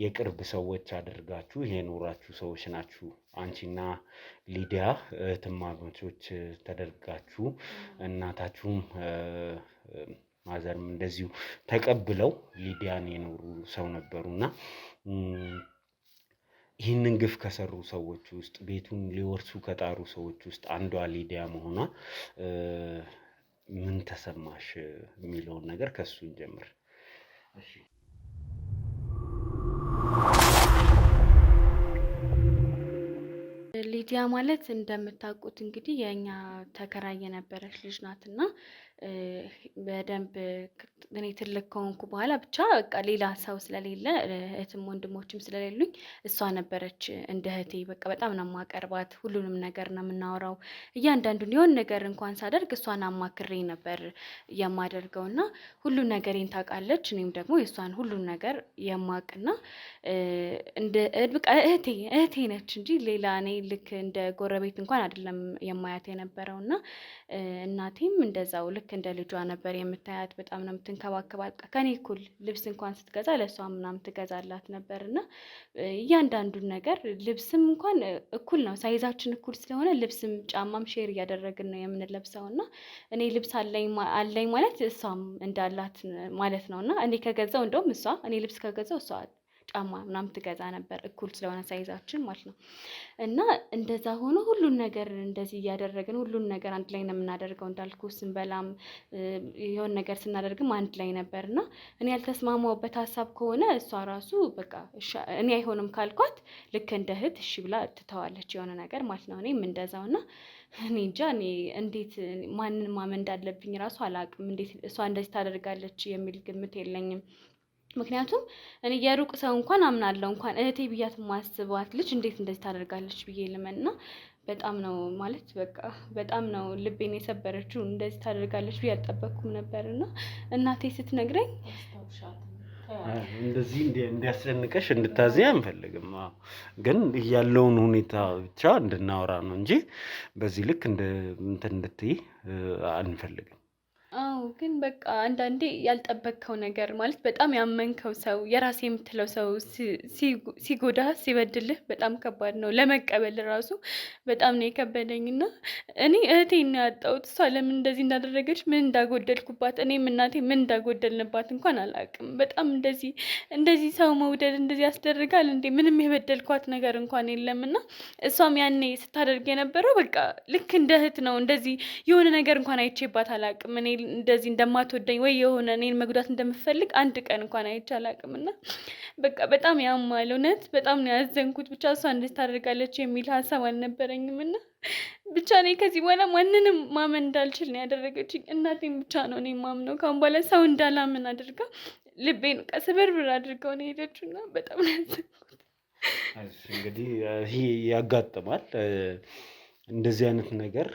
የቅርብ ሰዎች አድርጋችሁ የኖራችሁ ሰዎች ናችሁ አንቺና ሊዲያ እህትማማቾች ተደርጋችሁ እናታችሁም ማዘርም እንደዚሁ ተቀብለው ሊዲያን የኖሩ ሰው ነበሩና ይህንን ግፍ ከሰሩ ሰዎች ውስጥ ቤቱን ሊወርሱ ከጣሩ ሰዎች ውስጥ አንዷ ሊዲያ መሆኗ ምን ተሰማሽ የሚለውን ነገር ከሱ እንጀምር። እሺ ሊዲያ ማለት እንደምታውቁት እንግዲህ የኛ ተከራይ የነበረች ልጅ ናትና በደንብ እኔ ትልቅ ከሆንኩ በኋላ ብቻ በቃ ሌላ ሰው ስለሌለ እህትም ወንድሞችም ስለሌሉኝ እሷ ነበረች እንደ እህቴ። በቃ በጣም ነው የማቀርባት። ሁሉንም ነገር ነው የምናወራው። እያንዳንዱን የሆነ ነገር እንኳን ሳደርግ እሷን አማክሬ ነበር የማደርገውና ሁሉን ነገሬን ታውቃለች። እኔም ደግሞ የእሷን ሁሉን ነገር የማውቅና እንደ በቃ እህቴ ነች እንጂ ሌላ እኔ ልክ እንደ ጎረቤት እንኳን አይደለም የማያት የነበረውና እናቴም እንደዛው ልክ እንደ ልጇ ነበር የምታያት። በጣም ነው የምትንከባከባት። ከኔ እኩል ልብስ እንኳን ስትገዛ ለሷ ምናምን ትገዛላት ነበርና እያንዳንዱን ነገር ልብስም እንኳን እኩል ነው፣ ሳይዛችን እኩል ስለሆነ ልብስም ጫማም ሼር እያደረግን ነው የምንለብሰውና እኔ ልብስ አለኝ ማለት እሷም እንዳላት ማለት ነውና እኔ ከገዛው እንደውም እኔ ልብስ ከገዛው እሷ ጫማ ምናምን ትገዛ ነበር፣ እኩል ስለሆነ ሳይዛችን ማለት ነው። እና እንደዛ ሆኖ ሁሉን ነገር እንደዚህ እያደረግን ሁሉን ነገር አንድ ላይ ነው የምናደርገው። እንዳልኩ ስንበላም የሆነ ነገር ስናደርግም አንድ ላይ ነበርና እኔ ያልተስማማውበት ሀሳብ ከሆነ እሷ ራሱ በቃ እኔ አይሆንም ካልኳት ልክ እንደ እህት እሺ ብላ ትተዋለች የሆነ ነገር ማለት ነው። እኔም እንደዛውና እኔ እንጃ እኔ እንዴት ማንን ማመን እንዳለብኝ ራሱ አላውቅም። እንዴት እሷ እንደዚህ ታደርጋለች የሚል ግምት የለኝም። ምክንያቱም እኔ የሩቅ ሰው እንኳን አምናለሁ፣ እንኳን እህቴ ብያት ማስባት ልጅ እንዴት እንደዚህ ታደርጋለች ብዬ ልመንና በጣም ነው ማለት በቃ በጣም ነው ልቤን የሰበረችው። እንደዚህ ታደርጋለች ብዬ አልጠበቅኩም ነበርና እናቴ ስትነግረኝ እንደዚህ እንዲያስደንቀሽ እንድታዘይ አንፈልግም፣ ግን ያለውን ሁኔታ ብቻ እንድናወራ ነው እንጂ በዚህ ልክ እንትን እንድትይ አንፈልግም። አዎ ግን በቃ አንዳንዴ ያልጠበቅከው ነገር ማለት በጣም ያመንከው ሰው የራሴ የምትለው ሰው ሲጎዳ ሲበድልህ በጣም ከባድ ነው ለመቀበል ራሱ በጣም ነው የከበደኝና እኔ እህቴን ነው ያጣሁት። እሷ ለምን እንደዚህ እንዳደረገች ምን እንዳጎደልኩባት እኔም እናቴ ምን እንዳጎደልንባት እንኳን አላውቅም። በጣም እንደዚህ ሰው መውደድ እንደዚህ ያስደርጋል እንዴ? ምንም የበደልኳት ነገር እንኳን የለምና እሷም ያኔ ስታደርግ የነበረው በቃ ልክ እንደ እህት ነው። እንደዚህ የሆነ ነገር እንኳን አይቼባት አላውቅም። እኔ እንደዚህ እንደማትወደኝ ወይ የሆነ እኔን መጉዳት እንደምፈልግ አንድ ቀን እንኳን አይቼ አላውቅምና በቃ በጣም ያማል። እውነት በጣም ነው ያዘንኩት። ብቻ እሷ እንደዚህ ታደርጋለች የሚል ሀሳብ አልነበረኝምና ብቻ እኔ ከዚህ በኋላ ማንንም ማመን እንዳልችል ነው ያደረገችኝ። እናቴን ብቻ ነው እኔ ማምነው። ካሁን በኋላ ሰው እንዳላምን አድርጋ ልቤን በቃ ስብርብር አድርገው ነው የሄደችውና በጣም ነው ያዘንኩት። እንግዲህ ይሄ ያጋጥማል። እንደዚህ አይነት ነገር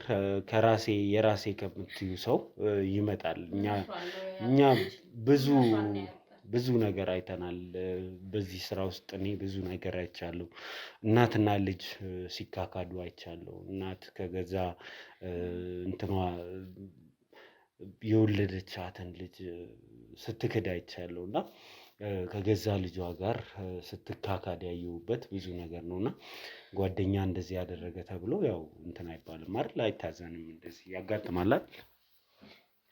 የራሴ ከምትዩ ሰው ይመጣል። እኛ ብዙ ነገር አይተናል በዚህ ስራ ውስጥ። እኔ ብዙ ነገር አይቻለሁ። እናትና ልጅ ሲካካዱ አይቻለሁ። እናት ከገዛ እንትኗ የወለደቻትን ልጅ ስትክድ አይቻለሁ እና ከገዛ ልጇ ጋር ስትካካድ ያየሁበት ብዙ ነገር ነውና ጓደኛ እንደዚህ ያደረገ ተብሎ ያው እንትን አይባልም አይደል? አይታዘንም። እንደዚህ ያጋጥማል።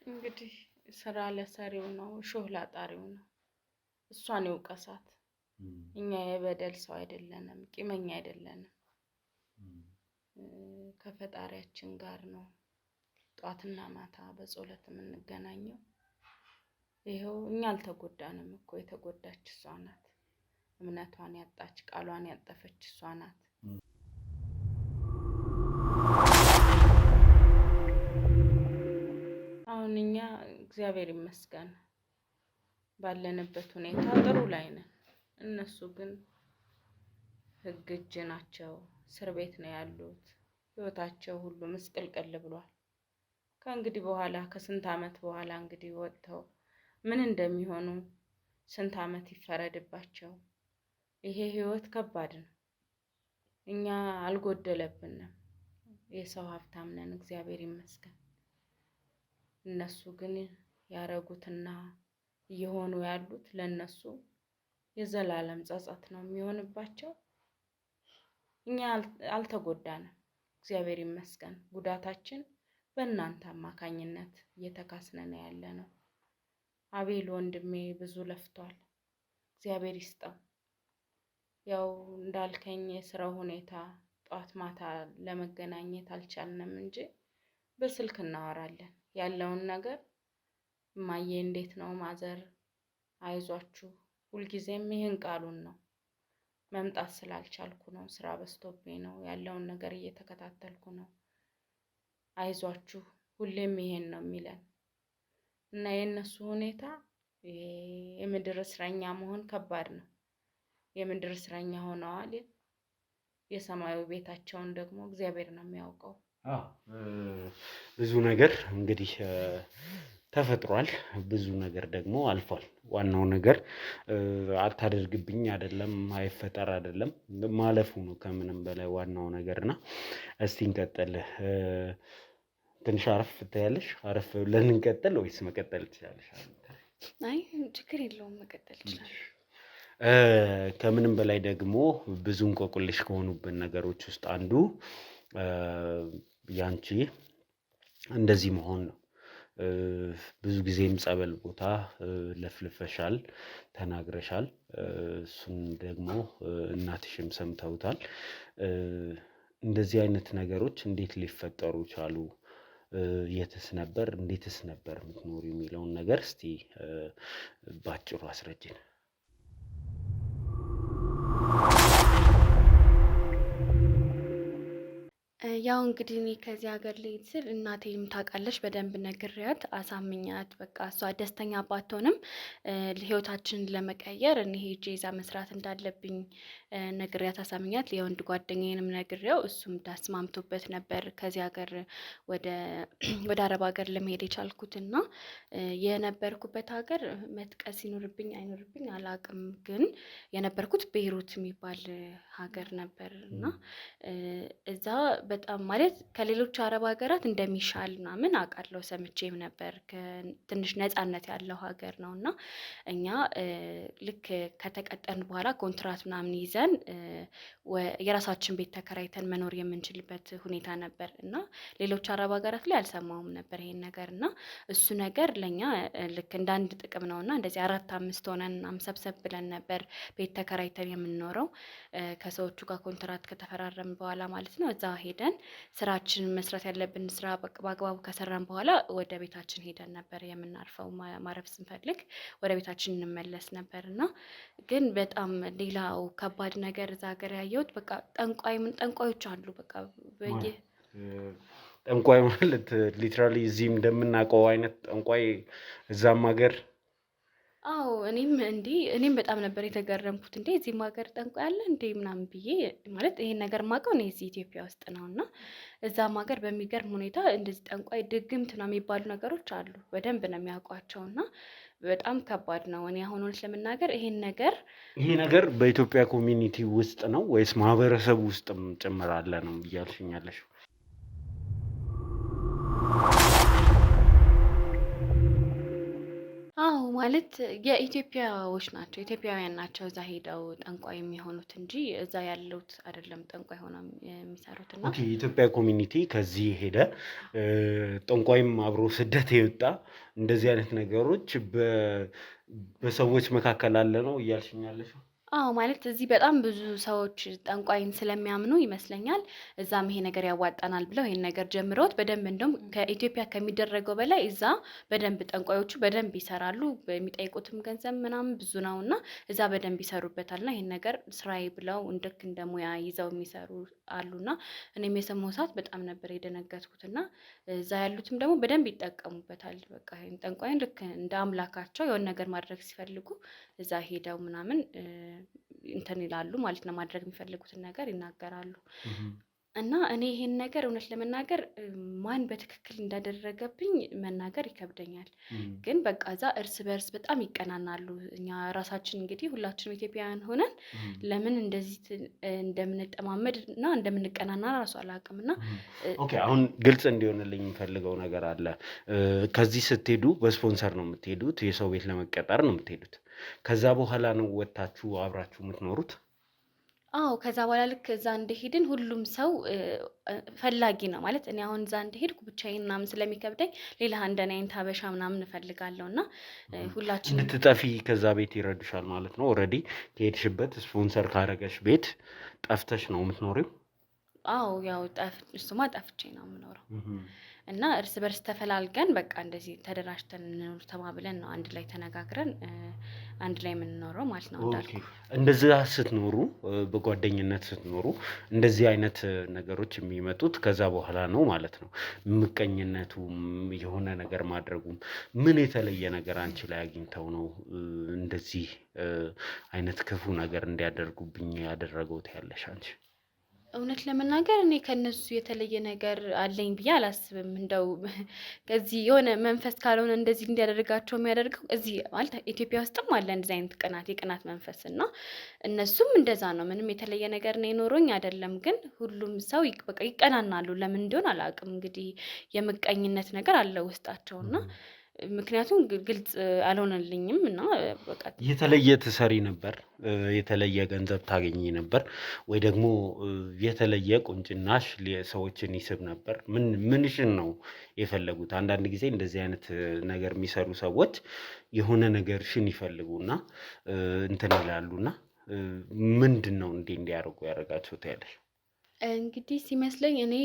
እንግዲህ ስራ ለሰሪው ነው፣ ሾህ ላጣሪው ነው። እሷን ይውቀሳት። እኛ የበደል ሰው አይደለንም፣ ቂመኛ አይደለንም። ከፈጣሪያችን ጋር ነው ጧትና ማታ በጸሎት የምንገናኘው። ይሄው እኛ አልተጎዳንም እኮ፣ የተጎዳች እሷ ናት። እምነቷን ያጣች ቃሏን ያጠፈች እሷ ናት። አሁን እኛ እግዚአብሔር ይመስገን ባለንበት ሁኔታ ጥሩ ላይ ነን። እነሱ ግን ህግ እጅ ናቸው፣ እስር ቤት ነው ያሉት። ህይወታቸው ሁሉ ምስቅልቅል ብሏል። ከእንግዲህ በኋላ ከስንት ዓመት በኋላ እንግዲህ ወጥተው ምን እንደሚሆኑ ስንት ዓመት ይፈረድባቸው። ይሄ ህይወት ከባድ ነው። እኛ አልጎደለብንም፣ የሰው ሀብታም ነን እግዚአብሔር ይመስገን። እነሱ ግን ያረጉትና እየሆኑ ያሉት ለነሱ የዘላለም ጸጸት ነው የሚሆንባቸው። እኛ አልተጎዳንም፣ እግዚአብሔር ይመስገን። ጉዳታችን በእናንተ አማካኝነት እየተካስነ ነው ያለ ነው። አቤል ወንድሜ ብዙ ለፍቷል፣ እግዚአብሔር ይስጠው። ያው እንዳልከኝ የስራው ሁኔታ ጧት ማታ ለመገናኘት አልቻልንም እንጂ በስልክ እናወራለን ያለውን ነገር። እማዬ እንዴት ነው ማዘር? አይዟችሁ፣ ሁልጊዜም ይህን ቃሉን ነው። መምጣት ስላልቻልኩ ነው፣ ስራ በዝቶብኝ ነው፣ ያለውን ነገር እየተከታተልኩ ነው። አይዟችሁ፣ ሁሌም ይሄን ነው የሚለን እና የእነሱ ሁኔታ የምድር እስረኛ መሆን ከባድ ነው። የምድር እስረኛ ሆነዋል። የሰማዩ ቤታቸውን ደግሞ እግዚአብሔር ነው የሚያውቀው። ብዙ ነገር እንግዲህ ተፈጥሯል፣ ብዙ ነገር ደግሞ አልፏል። ዋናው ነገር አታደርግብኝ አይደለም፣ አይፈጠር አይደለም፣ ማለፉ ነው ከምንም በላይ ዋናው ነገርና እስቲ እንቀጥል። ትንሽ አረፍ ትያለሽ? አረፍ ብለን እንቀጥል ወይስ መቀጠል ትችላለሽ? አይ ችግር የለውም መቀጠል ይችላል። ከምንም በላይ ደግሞ ብዙ እንቆቅልሽ ከሆኑብን ነገሮች ውስጥ አንዱ ያንቺ እንደዚህ መሆን ነው። ብዙ ጊዜም ጸበል ቦታ ለፍልፈሻል፣ ተናግረሻል። እሱን ደግሞ እናትሽም ሰምተውታል። እንደዚህ አይነት ነገሮች እንዴት ሊፈጠሩ ቻሉ? የትስ ነበር፣ እንዴትስ ነበር የምትኖሩ የሚለውን ነገር እስቲ ባጭሩ አስረጅን። ያው እንግዲህ እኔ ከዚህ ሀገር ልሄድ ስል እናቴም ታውቃለች፣ በደንብ ነግሬያት አሳምኛት፣ በቃ እሷ ደስተኛ ባትሆንም ህይወታችንን ለመቀየር እኔ ሄጄ እዛ መስራት እንዳለብኝ ነግሬያት አሳምኛት። የወንድ ጓደኛዬንም ነግሬው እሱም ተስማምቶበት ነበር ከዚህ ሀገር ወደ አረብ ሀገር ለመሄድ የቻልኩትና የነበርኩበት ሀገር መጥቀስ ይኖርብኝ አይኖርብኝ አላውቅም፣ ግን የነበርኩት ቤይሩት የሚባል ሀገር ነበር እና እዛ በጣም ማለት ከሌሎች አረብ ሀገራት እንደሚሻል ምናምን አውቃለሁ፣ ሰምቼም ነበር። ትንሽ ነፃነት ያለው ሀገር ነው እና እኛ ልክ ከተቀጠርን በኋላ ኮንትራት ምናምን ይዘን የራሳችን ቤት ተከራይተን መኖር የምንችልበት ሁኔታ ነበር እና ሌሎች አረብ ሀገራት ላይ አልሰማሁም ነበር ይሄን ነገር እና እሱ ነገር ለእኛ ልክ እንደ አንድ ጥቅም ነው እና እንደዚህ 4-5 ሆነን ሰብሰብ ብለን ነበር ቤት ተከራይተን የምንኖረው ከሰዎቹ ጋር ኮንትራት ከተፈራረም በኋላ ማለት ነው። እዛ ሄደን ስራችንን መስራት ያለብን ስራ በአግባቡ ከሰራን በኋላ ወደ ቤታችን ሄደን ነበር የምናርፈው። ማረፍ ስንፈልግ ወደ ቤታችን እንመለስ ነበር እና ግን በጣም ሌላው ከባድ ነገር እዛ ሀገር ያየሁት በቃ ጠንቋዮች አሉ። በቃ ጠንቋይ ማለት ሊትራሊ እዚህም እንደምናውቀው አይነት ጠንቋይ እዛም ሀገር? አዎ እኔም በጣም ነበር የተገረምኩት። እንዴ እዚህም ሀገር ጠንቋይ አለ እንዴ ምናምን ብዬ ማለት ይሄን ነገር ማውቀው እኔ እዚህ ኢትዮጵያ ውስጥ ነው እና እዛም ሀገር በሚገርም ሁኔታ እንደዚህ ጠንቋይ ድግምት ነው የሚባሉ ነገሮች አሉ። በደንብ ነው የሚያውቋቸው እና በጣም ከባድ ነው። እኔ አሁን እውነት ለመናገር ይሄ ነገር በኢትዮጵያ ኮሚኒቲ ውስጥ ነው ወይስ ማህበረሰብ ውስጥም ጭምር አለ ነው እያልሽኝ ያለሽው? አዎ ማለት የኢትዮጵያዎች ናቸው፣ ኢትዮጵያውያን ናቸው እዛ ሄደው ጠንቋይ የሚሆኑት እንጂ እዛ ያሉት አይደለም ጠንቋይ ሆነው የሚሰሩት። እና ኦኬ የኢትዮጵያ ኮሚኒቲ ከዚህ ሄደ ጠንቋይም አብሮ ስደት የወጣ እንደዚህ አይነት ነገሮች በሰዎች መካከል አለ ነው እያልሽኝ ያለሽው? አዎ ማለት እዚህ በጣም ብዙ ሰዎች ጠንቋይን ስለሚያምኑ ይመስለኛል እዛም ይሄ ነገር ያዋጣናል ብለው ይሄን ነገር ጀምረውት በደንብ እንደውም ከኢትዮጵያ ከሚደረገው በላይ እዛ በደንብ ጠንቋዮቹ በደንብ ይሰራሉ። የሚጠይቁትም ገንዘብ ምናምን ብዙ ነው እና እዛ በደንብ ይሰሩበታልና ይሄን ነገር ስራዬ ብለው ልክ እንደ ሙያ ይዘው የሚሰሩ አሉና እኔም የሰማሁ ሰዓት በጣም ነበር የደነገጥኩትና እዛ ያሉትም ደግሞ በደንብ ይጠቀሙበታል። በቃ ይሄን ጠንቋይን ልክ እንደ አምላካቸው የሆነ ነገር ማድረግ ሲፈልጉ እዛ ሄደው ምናምን እንትን ይላሉ ማለት ነው። ማድረግ የሚፈልጉትን ነገር ይናገራሉ። እና እኔ ይሄን ነገር እውነት ለመናገር ማን በትክክል እንዳደረገብኝ መናገር ይከብደኛል። ግን በቃ እዛ እርስ በርስ በጣም ይቀናናሉ። እኛ ራሳችን እንግዲህ ሁላችንም ኢትዮጵያውያን ሆነን ለምን እንደዚህ እንደምንጠማመድ እና እንደምንቀናና ራሱ አላውቅም። እና ኦኬ አሁን ግልጽ እንዲሆንልኝ የምፈልገው ነገር አለ። ከዚህ ስትሄዱ በስፖንሰር ነው የምትሄዱት? የሰው ቤት ለመቀጠር ነው የምትሄዱት? ከዛ በኋላ ነው ወጥታችሁ አብራችሁ የምትኖሩት? አዎ ከዛ በኋላ ልክ እዛ እንደሄድን ሁሉም ሰው ፈላጊ ነው ማለት እኔ አሁን እዛ እንደሄድኩ ብቻዬን ምናምን ስለሚከብደኝ ሌላ እንደኔ አይነት ሀበሻ ምናምን እፈልጋለሁ እና ሁላችንም እንድትጠፊ ከዛ ቤት ይረዱሻል ማለት ነው። ኦልሬዲ ከሄድሽበት ስፖንሰር ካረገሽ ቤት ጠፍተሽ ነው የምትኖሪው? አዎ ያው እሱማ ጠፍቼ ነው የምኖረው እና እርስ በርስ ተፈላልገን በቃ እንደዚህ ተደራጅተን እንኖር ተባብለን ነው አንድ ላይ ተነጋግረን አንድ ላይ የምንኖረው ማለት ነው። እንዳልኩ እንደዛ ስትኖሩ በጓደኝነት ስትኖሩ እንደዚህ አይነት ነገሮች የሚመጡት ከዛ በኋላ ነው ማለት ነው። ምቀኝነቱም የሆነ ነገር ማድረጉም ምን የተለየ ነገር አንቺ ላይ አግኝተው ነው እንደዚህ አይነት ክፉ ነገር እንዲያደርጉብኝ ያደረገውት ያለሽ አንቺ? እውነት ለመናገር እኔ ከነሱ የተለየ ነገር አለኝ ብዬ አላስብም። እንደው ከዚህ የሆነ መንፈስ ካልሆነ እንደዚህ እንዲያደርጋቸው የሚያደርገው እዚህ ማለት ኢትዮጵያ ውስጥም አለ እንደዚህ አይነት የቅናት መንፈስ እና እነሱም እንደዛ ነው። ምንም የተለየ ነገር ነው የኖረኝ አይደለም፣ ግን ሁሉም ሰው በቃ ይቀናናሉ። ለምን እንደሆነ አላውቅም። እንግዲህ የምቀኝነት ነገር አለ ውስጣቸው እና ምክንያቱም ግልጽ አልሆነልኝም እና በቃ የተለየ ትሰሪ ነበር? የተለየ ገንዘብ ታገኚ ነበር ወይ ደግሞ የተለየ ቁንጅናሽ ሰዎችን ይስብ ነበር? ምንሽን ነው የፈለጉት? አንዳንድ ጊዜ እንደዚህ አይነት ነገር የሚሰሩ ሰዎች የሆነ ነገርሽን ይፈልጉና እንትን ይላሉና ምንድነው እንዲያደርጉ ያደረጋቸው ታያለሽ? እንግዲህ ሲመስለኝ እኔ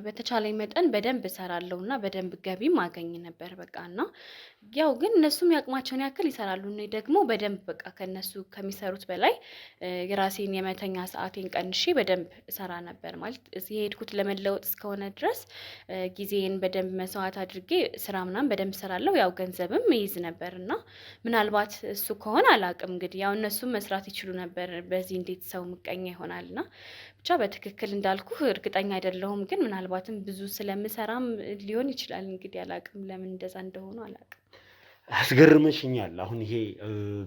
በተቻለኝ መጠን በደንብ እሰራለሁ እና በደንብ ገቢም አገኝ ነበር በቃ እና ያው ግን እነሱም ያቅማቸውን ያክል ይሰራሉ። እኔ ደግሞ በደንብ በቃ ከነሱ ከሚሰሩት በላይ የራሴን የመተኛ ሰዓቴን ቀንሼ በደንብ እሰራ ነበር። ማለት እዚህ የሄድኩት ለመለወጥ እስከሆነ ድረስ ጊዜን በደንብ መስዋዕት አድርጌ ስራ ምናምን በደንብ እሰራለሁ። ያው ገንዘብም ይይዝ ነበር እና ምናልባት እሱ ከሆነ አላውቅም እንግዲህ ያው እነሱም መስራት ይችሉ ነበር። በዚህ እንዴት ሰው ምቀኛ ይሆናልና ብቻ በትክክል እንዳልኩህ እርግጠኛ አይደለሁም። ግን ምናልባትም ብዙ ስለምሰራም ሊሆን ይችላል። እንግዲህ አላውቅም ለምን እንደዛ እንደሆኑ አላውቅም። አስገርመሽኛል። አሁን ይሄ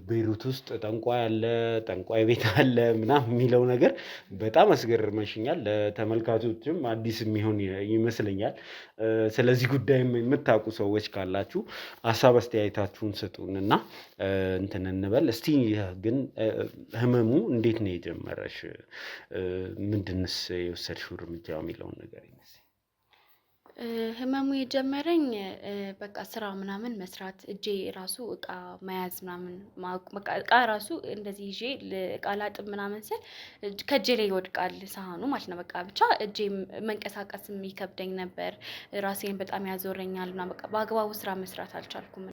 ቤይሩት ውስጥ ጠንቋይ አለ፣ ጠንቋይ ቤት አለ ምናምን የሚለው ነገር በጣም አስገርመሽኛል። ለተመልካቾችም አዲስ የሚሆን ይመስለኛል። ስለዚህ ጉዳይም የምታውቁ ሰዎች ካላችሁ ሀሳብ አስተያየታችሁን ስጡን እና እንትን እንበል እስቲ። ግን ህመሙ እንዴት ነው የጀመረሽ? ምንድንስ የወሰድሽው እርምጃ የሚለውን ነገር ይመስል። ህመሙ የጀመረኝ በቃ ስራ ምናምን መስራት እጄ ራሱ እቃ መያዝ ምናምን በቃ እቃ ራሱ እንደዚህ ይዤ እቃ ላጥብ ምናምን ስል ከእጄ ላይ ይወድቃል ሳህኑ ማለት ነው። በቃ ብቻ እጄ መንቀሳቀስም ይከብደኝ ነበር። ራሴን በጣም ያዞረኛል እና በቃ በአግባቡ ስራ መስራት አልቻልኩም።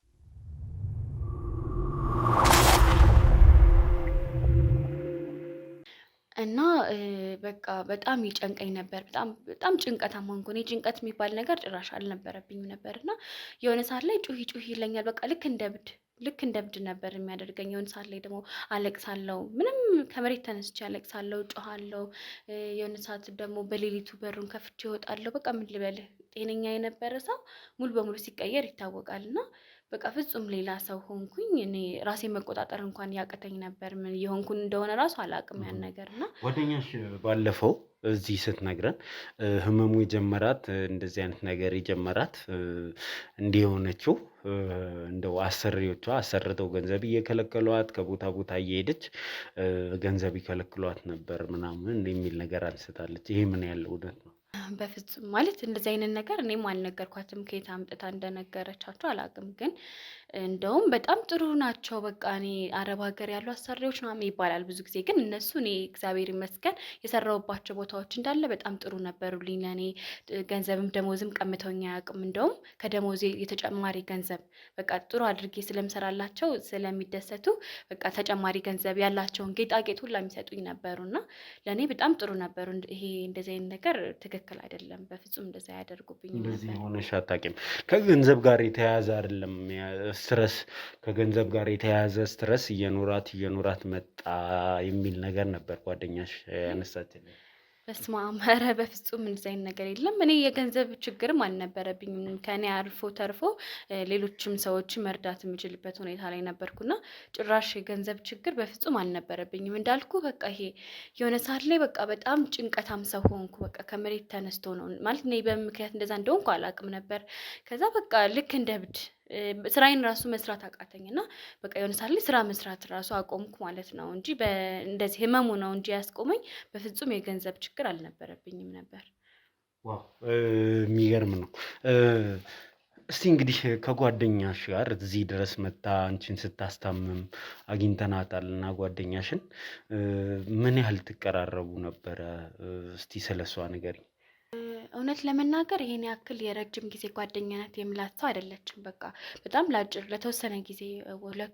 እና በቃ በጣም ይጨንቀኝ ነበር። በጣም ጭንቀታም ሆንኩ። እኔ ጭንቀት የሚባል ነገር ጭራሽ አልነበረብኝም ነበር እና የሆነ ሰዓት ላይ ጩሂ ጩሂ ይለኛል። በቃ ልክ እንደ እብድ ነበር የሚያደርገኝ። የሆነ ሰዓት ላይ ደግሞ አለቅሳለሁ። ምንም ከመሬት ተነስቼ አለቅሳለሁ፣ ጮሃለሁ። የሆነ ሰዓት ደግሞ በሌሊቱ በሩን ከፍቼ እወጣለሁ። በቃ ምን ልበልህ፣ ጤነኛ የነበረ ሰው ሙሉ በሙሉ ሲቀየር ይታወቃል። እና በቃ ፍጹም ሌላ ሰው ሆንኩኝ። እኔ ራሴን መቆጣጠር እንኳን ያቅተኝ ነበር። ምን የሆንኩን እንደሆነ ራሱ አላውቅም ያን ነገር እና ጓደኛሽ ባለፈው እዚህ ስትነግረን ህመሙ የጀመራት እንደዚህ አይነት ነገር የጀመራት እንዲህ የሆነችው እንደው አሰሪዎቿ አሰርተው ገንዘብ እየከለከሏት ከቦታ ቦታ እየሄደች ገንዘብ ይከለክሏት ነበር ምናምን የሚል ነገር አንስታለች። ይሄ ምን ያለው እውነት ነው? በፍጹም ማለት እንደዚህ አይነት ነገር እኔም አልነገርኳትም። ከየት አምጥታ እንደነገረቻቸው አላውቅም። ግን እንደውም በጣም ጥሩ ናቸው። በቃ እኔ አረብ ሀገር ያሉ አሰሪዎች ምናምን ይባላል ብዙ ጊዜ። ግን እነሱ እኔ እግዚአብሔር ይመስገን የሰራሁባቸው ቦታዎች እንዳለ በጣም ጥሩ ነበሩልኝ። ለእኔ ገንዘብም ደሞዝም ቀምተውኝ አያውቅም። እንደውም ከደሞዜ የተጨማሪ ገንዘብ በቃ ጥሩ አድርጌ ስለምሰራላቸው ስለሚደሰቱ በቃ ተጨማሪ ገንዘብ ያላቸውን ጌጣጌጥ ሁላ የሚሰጡኝ ነበሩ እና ለእኔ በጣም ጥሩ ነበሩ። ይሄ እንደዚህ አይነት ነገር ትክክል አይደለም። በፍጹም እንደዛ ያደርጉብኝ እንደዚህ ነበር። ሆነሽ አታውቂም። ከገንዘብ ጋር የተያያዘ አይደለም ስትረስ፣ ከገንዘብ ጋር የተያያዘ ስትረስ እየኖራት መጣ የሚል ነገር ነበር ጓደኛሽ ያነሳችልኝ። በስመ አብ! ኧረ በፍጹም እንደዚህ አይነት ነገር የለም። እኔ የገንዘብ ችግርም አልነበረብኝም። ከእኔ አልፎ ተርፎ ሌሎችም ሰዎችን መርዳት የምችልበት ሁኔታ ላይ ነበርኩና ጭራሽ የገንዘብ ችግር በፍጹም አልነበረብኝም። እንዳልኩ በቃ ይሄ የሆነ ሰዓት ላይ በቃ በጣም ጭንቀታም ሰው ሆንኩ። በቃ ከመሬት ተነስቶ ነው ማለት እኔ በምክንያት እንደዛ እንደሆንኩ አላውቅም ነበር። ከዛ በቃ ልክ እንደ እብድ ስራዬን ራሱ መስራት አቃተኝና በቃ የሆነ ሰዓት ላይ ስራ መስራት ራሱ አቆምኩ ማለት ነው እንጂ እንደዚህ ህመሙ ነው እንጂ ያስቆመኝ በፍጹም የገንዘብ ችግር አልነበረብኝም ነበር። ዋው የሚገርም ነው። እስቲ እንግዲህ ከጓደኛሽ ጋር እዚህ ድረስ መታ አንቺን ስታስታምም አግኝተናታል እና ጓደኛሽን ምን ያህል ትቀራረቡ ነበረ? እስቲ ስለሷ ንገሪኝ። እውነት ለመናገር ይሄን ያክል የረጅም ጊዜ ጓደኛነት የምላት ሰው አይደለችም። በቃ በጣም ለአጭር ለተወሰነ ጊዜ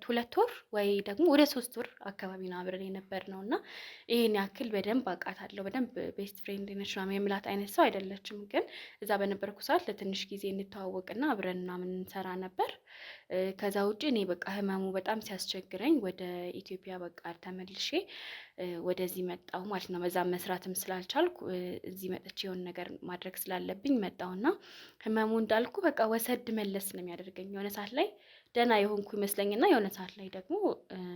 ሁለት ወር ወይ ደግሞ ወደ 3 ወር አካባቢ ነው አብረን የነበርነው እና ይሄን ያክል በደንብ አውቃታለሁ። በደንብ ቤስት ፍሬንድ ነች ምናምን የምላት አይነት ሰው አይደለችም። ግን እዛ በነበርኩ ሰዓት ለትንሽ ጊዜ እንተዋወቅና አብረን ምናምን እንሰራ ነበር። ከዛ ውጪ እኔ በቃ ህመሙ በጣም ሲያስቸግረኝ ወደ ኢትዮጵያ በቃ ተመልሼ ወደዚህ መጣሁ ማለት ነው። በዛ መስራትም ስላልቻልኩ እዚህ መጥቼ የሆነ ነገር ማድረግ ስላለብኝ መጣሁና ህመሙ እንዳልኩ በቃ ወሰድ መለስ ነው የሚያደርገኝ። የሆነ ሰዓት ላይ ደህና የሆንኩ ይመስለኝና የሆነ ሰዓት ላይ ደግሞ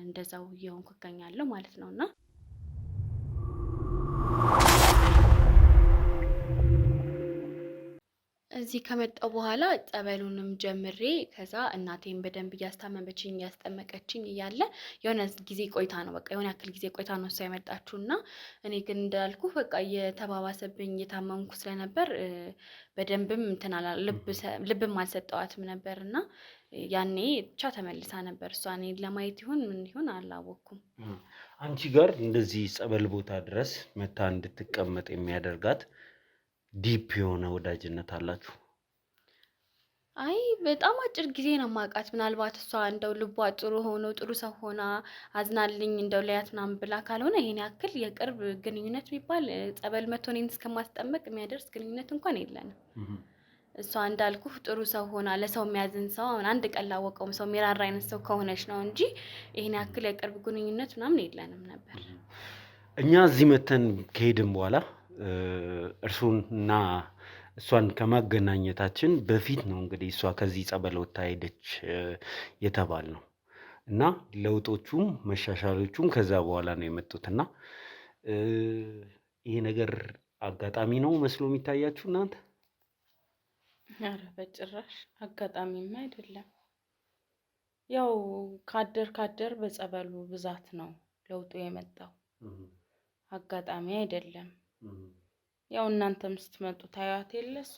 እንደዛው የሆንኩ እገኛለሁ ማለት ነውና እዚህ ከመጣሁ በኋላ ጸበሉንም ጀምሬ ከዛ እናቴን በደንብ እያስታመመችኝ እያስጠመቀችኝ እያለ የሆነ ጊዜ ቆይታ ነው በቃ የሆነ ያክል ጊዜ ቆይታ ነው እሷ የመጣችውና እኔ ግን እንዳልኩ በቃ እየተባባሰብኝ እየታመምኩ ስለነበር በደንብም እንትን ልብም አልሰጠዋትም ነበርና ያኔ ብቻ ተመልሳ ነበር እሷ እኔን ለማየት ይሁን ምን ይሁን አላወኩም። አንቺ ጋር እንደዚህ ጸበል ቦታ ድረስ መታ እንድትቀመጥ የሚያደርጋት ዲፕ የሆነ ወዳጅነት አላችሁ? አይ በጣም አጭር ጊዜ ነው የማውቃት። ምናልባት እሷ እንደው ልቧ ጥሩ ሆኖ ጥሩ ሰው ሆና አዝናልኝ እንደው ለያት ምናምን ብላ ካልሆነ ይሄን ያክል የቅርብ ግንኙነት የሚባል ጸበል መቶ እኔን እስከማስጠመቅ የሚያደርስ ግንኙነት እንኳን የለንም። እሷ እንዳልኩህ ጥሩ ሰው ሆና ለሰው የሚያዝን ሰው አንድ ቀን ላወቀውም ሰው የሚራራ አይነት ሰው ከሆነች ነው እንጂ ይሄን ያክል የቅርብ ግንኙነት ምናምን የለንም ነበር። እኛ እዚህ መተን ከሄድን በኋላ እርሱንና እሷን ከማገናኘታችን በፊት ነው እንግዲህ እሷ ከዚህ ጸበል ወጥታ ሄደች የተባልነው እና ለውጦቹም መሻሻሎቹም ከዛ በኋላ ነው የመጡትና ይሄ ነገር አጋጣሚ ነው መስሎ የሚታያችሁ እናንተ? ኧረ በጭራሽ አጋጣሚም አይደለም። ያው ካደር በጸበሉ ብዛት ነው ለውጡ የመጣው፣ አጋጣሚ አይደለም። ያው እናንተም ስትመጡ ታያት የለ እሷ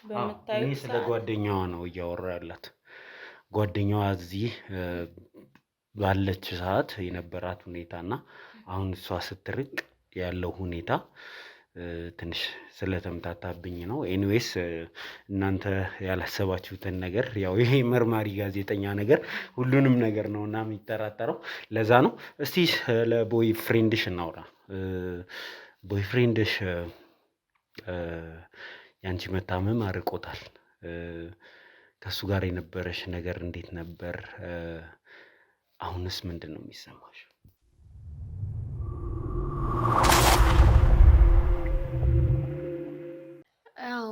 በመታየት እኔ ስለ ጓደኛዋ ነው እያወራ ያላት። ጓደኛዋ እዚህ ባለች ሰዓት የነበራት ሁኔታና አሁን እሷ ስትርቅ ያለው ሁኔታ ትንሽ ስለተምታታብኝ ነው። ኤኒዌይስ እናንተ ያላሰባችሁትን ነገር ያው ይሄ መርማሪ ጋዜጠኛ ነገር ሁሉንም ነገር ነው እና የሚጠራጠረው ለዛ ነው። እስቲ ለቦይ ፍሬንድሽ እናውራ። ቦይ ፍሬንድሽ ያንቺ መታመም አርቆታል። ከሱ ጋር የነበረሽ ነገር እንዴት ነበር? አሁንስ ምንድን ነው የሚሰማሽ?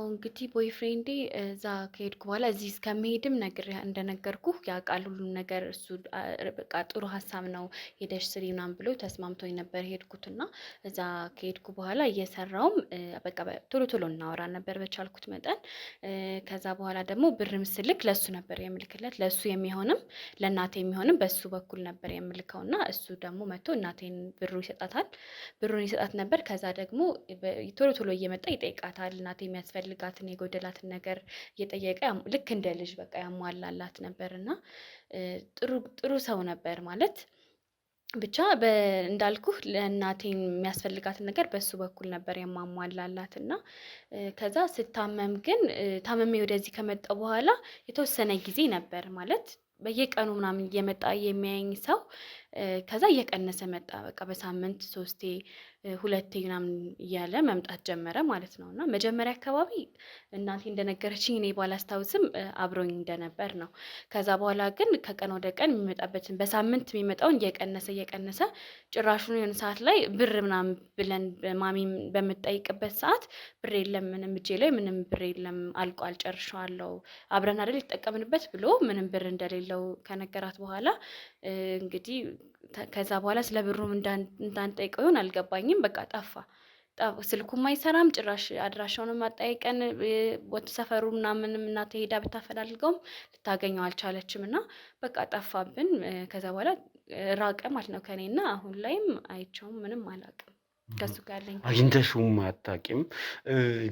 እንግዲህ ቦይ ፍሬንዴ እዛ ከሄድኩ በኋላ እዚህ እስከመሄድም እንደነገርኩህ ያውቃል ሁሉም ነገር። እሱ በቃ ጥሩ ሀሳብ ነው ሄደሽ ስሪ ምናምን ብሎ ተስማምቶኝ ነበር ሄድኩትና እዛ ከሄድኩ በኋላ እየሰራውም በቃ ቶሎ ቶሎ እናወራ ነበር በቻልኩት መጠን። ከዛ በኋላ ደግሞ ብር ምስልክ ለሱ ነበር የምልክለት። ለሱ የሚሆንም ለእናቴ የሚሆንም በሱ በኩል ነበር የምልከውና እሱ ደግሞ መጥቶ እናቴን ብሩን ይሰጣት ነበር። ከዛ ደግሞ ቶሎ ቶሎ እየመጣ ይጠይቃታል። እናቴ የሚያስፈልጋትን የጎደላትን ነገር እየጠየቀ ልክ እንደ ልጅ በቃ ያሟላላት ነበር እና ጥሩ ሰው ነበር ማለት ብቻ እንዳልኩህ ለእናቴ የሚያስፈልጋትን ነገር በሱ በኩል ነበር የማሟላላት እና ከዛ ስታመም ግን ታመሜ ወደዚህ ከመጣሁ በኋላ የተወሰነ ጊዜ ነበር ማለት በየቀኑ ምናምን እየመጣ የሚያየኝ ሰው ከዛ እየቀነሰ መጣ። በቃ በሳምንት 3 2 ምናምን እያለ መምጣት ጀመረ ማለት ነው። እና መጀመሪያ አካባቢ እናቴ እንደነገረችኝ እኔ ባላስታውስም አብሮኝ እንደነበር ነው። ከዛ በኋላ ግን ከቀን ወደ ቀን የሚመጣበትን በሳምንት የሚመጣውን እየቀነሰ ጭራሹን የሆነ ሰዓት ላይ ብር ምናምን ብለን ማሚም በምጠይቅበት ሰዓት ብር የለም ምንም እጄ ላይ ምንም ብር የለም አልቋል ጨርሻለሁ አብረን አይደል የተጠቀምንበት ብሎ ምንም ብር እንደሌለው ከነገራት በኋላ እንግዲህ ከዛ በኋላ ስለ ብሩም እንዳንጠይቀው ይሆን አልገባኝም። በቃ ጠፋ። ስልኩም አይሰራም ጭራሽ አድራሻውንም አጠያይቀን ወጥ ሰፈሩ ምናምንም እናቴ ሄዳ ብታፈላልገውም ልታገኘው አልቻለችም እና በቃ ጠፋብን። ከዛ በኋላ ራቀ ማለት ነው ከኔና አሁን ላይም አይቼውም ምንም አላውቅም ከሱ ጋር ያለኝ። አግኝተሽውም አታውቂም?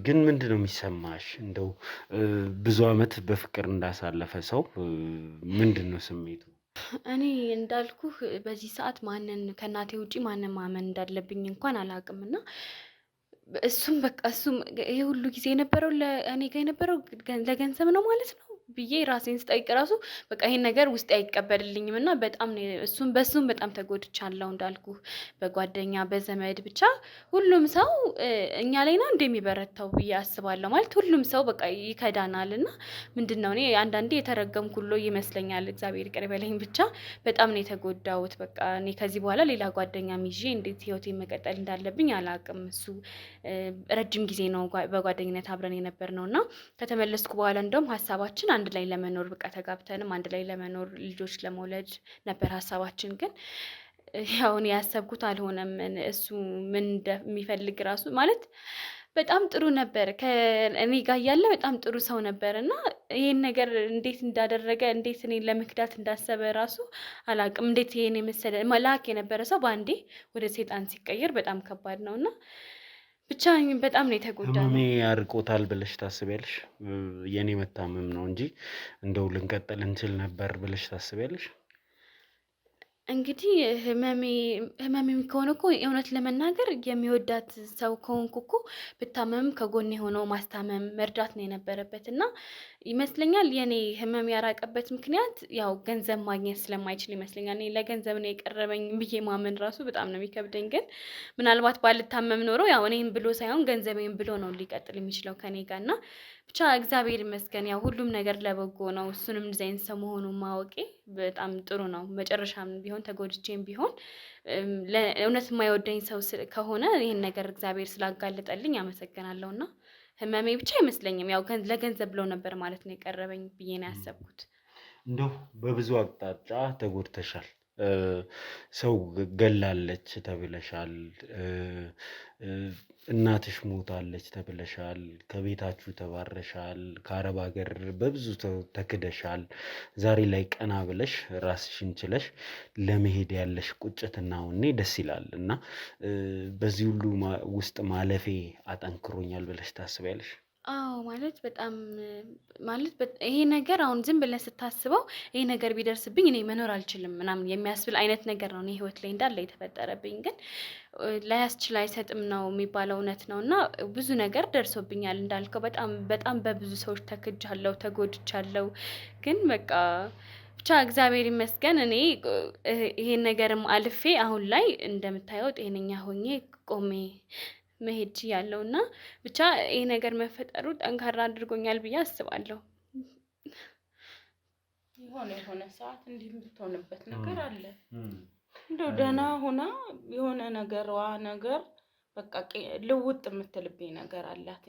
ግን ምንድነው የሚሰማሽ? እንደው ብዙ አመት በፍቅር እንዳሳለፈ ሰው ምንድነው ስሜቱ? እኔ እንዳልኩህ በዚህ ሰዓት ማንን ከእናቴ ውጪ ማንን ማመን እንዳለብኝ እንኳን አላውቅምና እሱም በቃ እሱም ይሄ ሁሉ ጊዜ የነበረው ለእኔ ጋር የነበረው ለገንዘብ ነው ማለት ነው ብዬ ራሴን ስጠይቅ ራሱ በቃ ይሄን ነገር ውስጥ አይቀበልልኝም እና በጣም በሱም በጣም ተጎድቻለሁ። እንዳልኩ በጓደኛ በዘመድ ብቻ ሁሉም ሰው እኛ ላይ ነው እንደሚበረታው ብዬ አስባለሁ። ማለት ሁሉም ሰው በቃ ይከዳናልና ምንድነው እኔ አንዳንዴ የተረገምኩ ሁሉ ይመስለኛል። እግዚአብሔር ይቅር ይበለኝ። ብቻ በጣም ነው የተጎዳሁት። በቃ እኔ ከዚህ በኋላ ሌላ ጓደኛም ይዤ እንዴት ህይወቴን መቀጠል እንዳለብኝ አላውቅም። እሱ ረጅም ጊዜ ነው በጓደኝነት አብረን የነበርነውና ከተመለስኩ በኋላ እንደውም ሀሳባችን አንድ ላይ ለመኖር በቃ ተጋብተንም አንድ ላይ ለመኖር ልጆች ለመውለድ ነበር ሀሳባችን። ግን ያው እኔ ያሰብኩት አልሆነም። እሱ ምን እንደሚፈልግ ራሱ ማለት በጣም ጥሩ ነበር ከእኔ ጋር ያለ በጣም ጥሩ ሰው ነበርና ይሄን ነገር እንዴት እንዳደረገ እንዴት እኔን ለመክዳት እንዳሰበ ራሱ አላውቅም። እንዴት ይሄን የመሰለ መልአክ የነበረ ሰው ባንዴ ወደ ሰይጣን ሲቀየር በጣም ከባድ ነውና ብቻ በጣም ነው የተጎዳው። ህመሜ ያርቆታል ብለሽ ታስቢያለሽ? የኔ መታመም ነው እንጂ እንደው ልንቀጥል እንችል ነበር ብለሽ ታስቢያለሽ? እንግዲህ ህመሜ ከሆነ እኮ እውነት ለመናገር የሚወዳት ሰው ከሆንኩ እኮ ብታመምም ከጎኔ ሆኖ ማስታመም መርዳት ነው የነበረበት እና ይመስለኛል የኔ ህመም ያራቀበት ምክንያት ያው ገንዘብ ማግኘት ስለማይችል ይመስለኛል። እኔ ለገንዘብ ነው የቀረበኝ ብዬ ማመን ራሱ በጣም ነው የሚከብደኝ። ግን ምናልባት ባልታመም ኖሮ ያው እኔም ብሎ ሳይሆን ገንዘቤም ብሎ ነው ሊቀጥል የሚችለው ከኔ ጋር እና ብቻ እግዚአብሔር ይመስገን ያው ሁሉም ነገር ለበጎ ነው። እሱንም ዲዛይን ሰው መሆኑን ማወቄ በጣም ጥሩ ነው። መጨረሻም ቢሆን ተጎድቼም ቢሆን ለእውነት የማይወደኝ ሰው ከሆነ ይሄን ነገር እግዚአብሔር ስላጋለጠልኝ አመሰግናለሁና ህመሜ ብቻ አይመስለኝም ያው ለገንዘብ ብሎ ነበር ማለት ነው የቀረበኝ ብዬ ነው ያሰብኩት። እንደው በብዙ አቅጣጫ ተጎድተሻል። ሰው ገላለች ተብለሻል። እናትሽ ሞታለች ተብለሻል። ከቤታችሁ ተባረሻል። ከአረብ ሀገር በብዙ ተክደሻል። ዛሬ ላይ ቀና ብለሽ ራስሽን ችለሽ ለመሄድ ያለሽ ቁጭትና ወኔ ደስ ይላል እና በዚህ ሁሉ ውስጥ ማለፌ አጠንክሮኛል ብለሽ ታስቢያለሽ? አዎ ማለት በጣም ማለት ይሄ ነገር አሁን ዝም ብለን ስታስበው ይሄ ነገር ቢደርስብኝ እኔ መኖር አልችልም ምናምን የሚያስብል አይነት ነገር ነው እኔ ህይወት ላይ እንዳለ የተፈጠረብኝ። ግን ላያስችል አይሰጥም ነው የሚባለው እውነት ነውና ብዙ ነገር ደርሶብኛል። እንዳልከው በጣም በብዙ ሰዎች ተክጃለሁ ተጎድቻለሁ። ግን በቃ ብቻ እግዚአብሔር ይመስገን እኔ ይሄን ነገርም አልፌ አሁን ላይ እንደምታየው ጤነኛ ሆኜ ቆሜ መሄድ ያለውና ብቻ ይሄ ነገር መፈጠሩ ጠንካራ አድርጎኛል ብዬ አስባለሁ። የሆነ ሰዓት እንዲህ የምትሆንበት ነገር አለ። እንደው ደህና ሆና የሆነ ነገር በቃ ልውጥ የምትልብኝ ነገር አላት።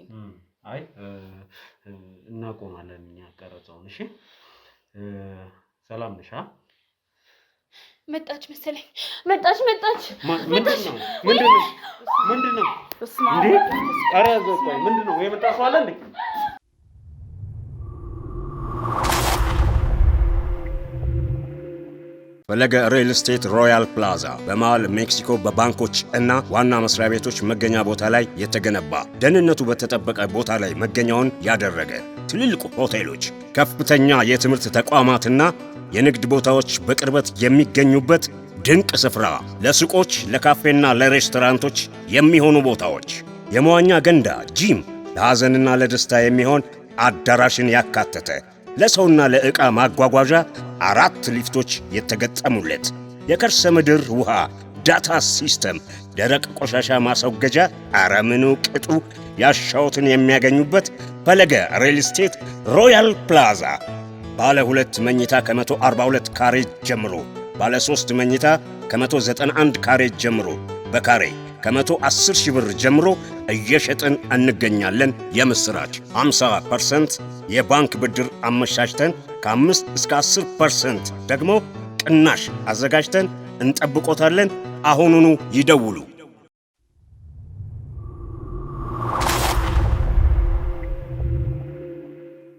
አይ እናቆማለን እኛ ቀረጻውን። እሺ ሰላም ነሽ? መጣች መሰለኝ መጣች ምንድነው እንዴ? ኧረ ዘቆይ ምንድነው የመጣ ሰው አለ እንዴ? ፈለገ ሪል ስቴት ሮያል ፕላዛ በመሃል ሜክሲኮ በባንኮች እና ዋና መስሪያ ቤቶች መገኛ ቦታ ላይ የተገነባ ደህንነቱ በተጠበቀ ቦታ ላይ መገኛውን ያደረገ ትልልቅ ሆቴሎች፣ ከፍተኛ የትምህርት ተቋማትና የንግድ ቦታዎች በቅርበት የሚገኙበት ድንቅ ስፍራ፣ ለሱቆች፣ ለካፌና ለሬስቶራንቶች የሚሆኑ ቦታዎች፣ የመዋኛ ገንዳ፣ ጂም፣ ለሐዘንና ለደስታ የሚሆን አዳራሽን ያካተተ፣ ለሰውና ለዕቃ ማጓጓዣ 4 ሊፍቶች የተገጠሙለት፣ የከርሰ ምድር ውሃ ዳታ ሲስተም፣ ደረቅ ቆሻሻ ማስወገጃ፣ አረምኑ ቅጡ ያሻውትን የሚያገኙበት ፈለገ ሪል ስቴት ሮያል ፕላዛ ባለ 2 መኝታ ከ142 ካሬ ጀምሮ፣ ባለ 3 መኝታ ከ191 ካሬ ጀምሮ በካሬ ከ110 ሺህ ብር ጀምሮ እየሸጥን እንገኛለን። የምስራች 50% የባንክ ብድር አመቻችተን ከ5 እስከ 10% ደግሞ ቅናሽ አዘጋጅተን እንጠብቆታለን። አሁኑኑ ይደውሉ።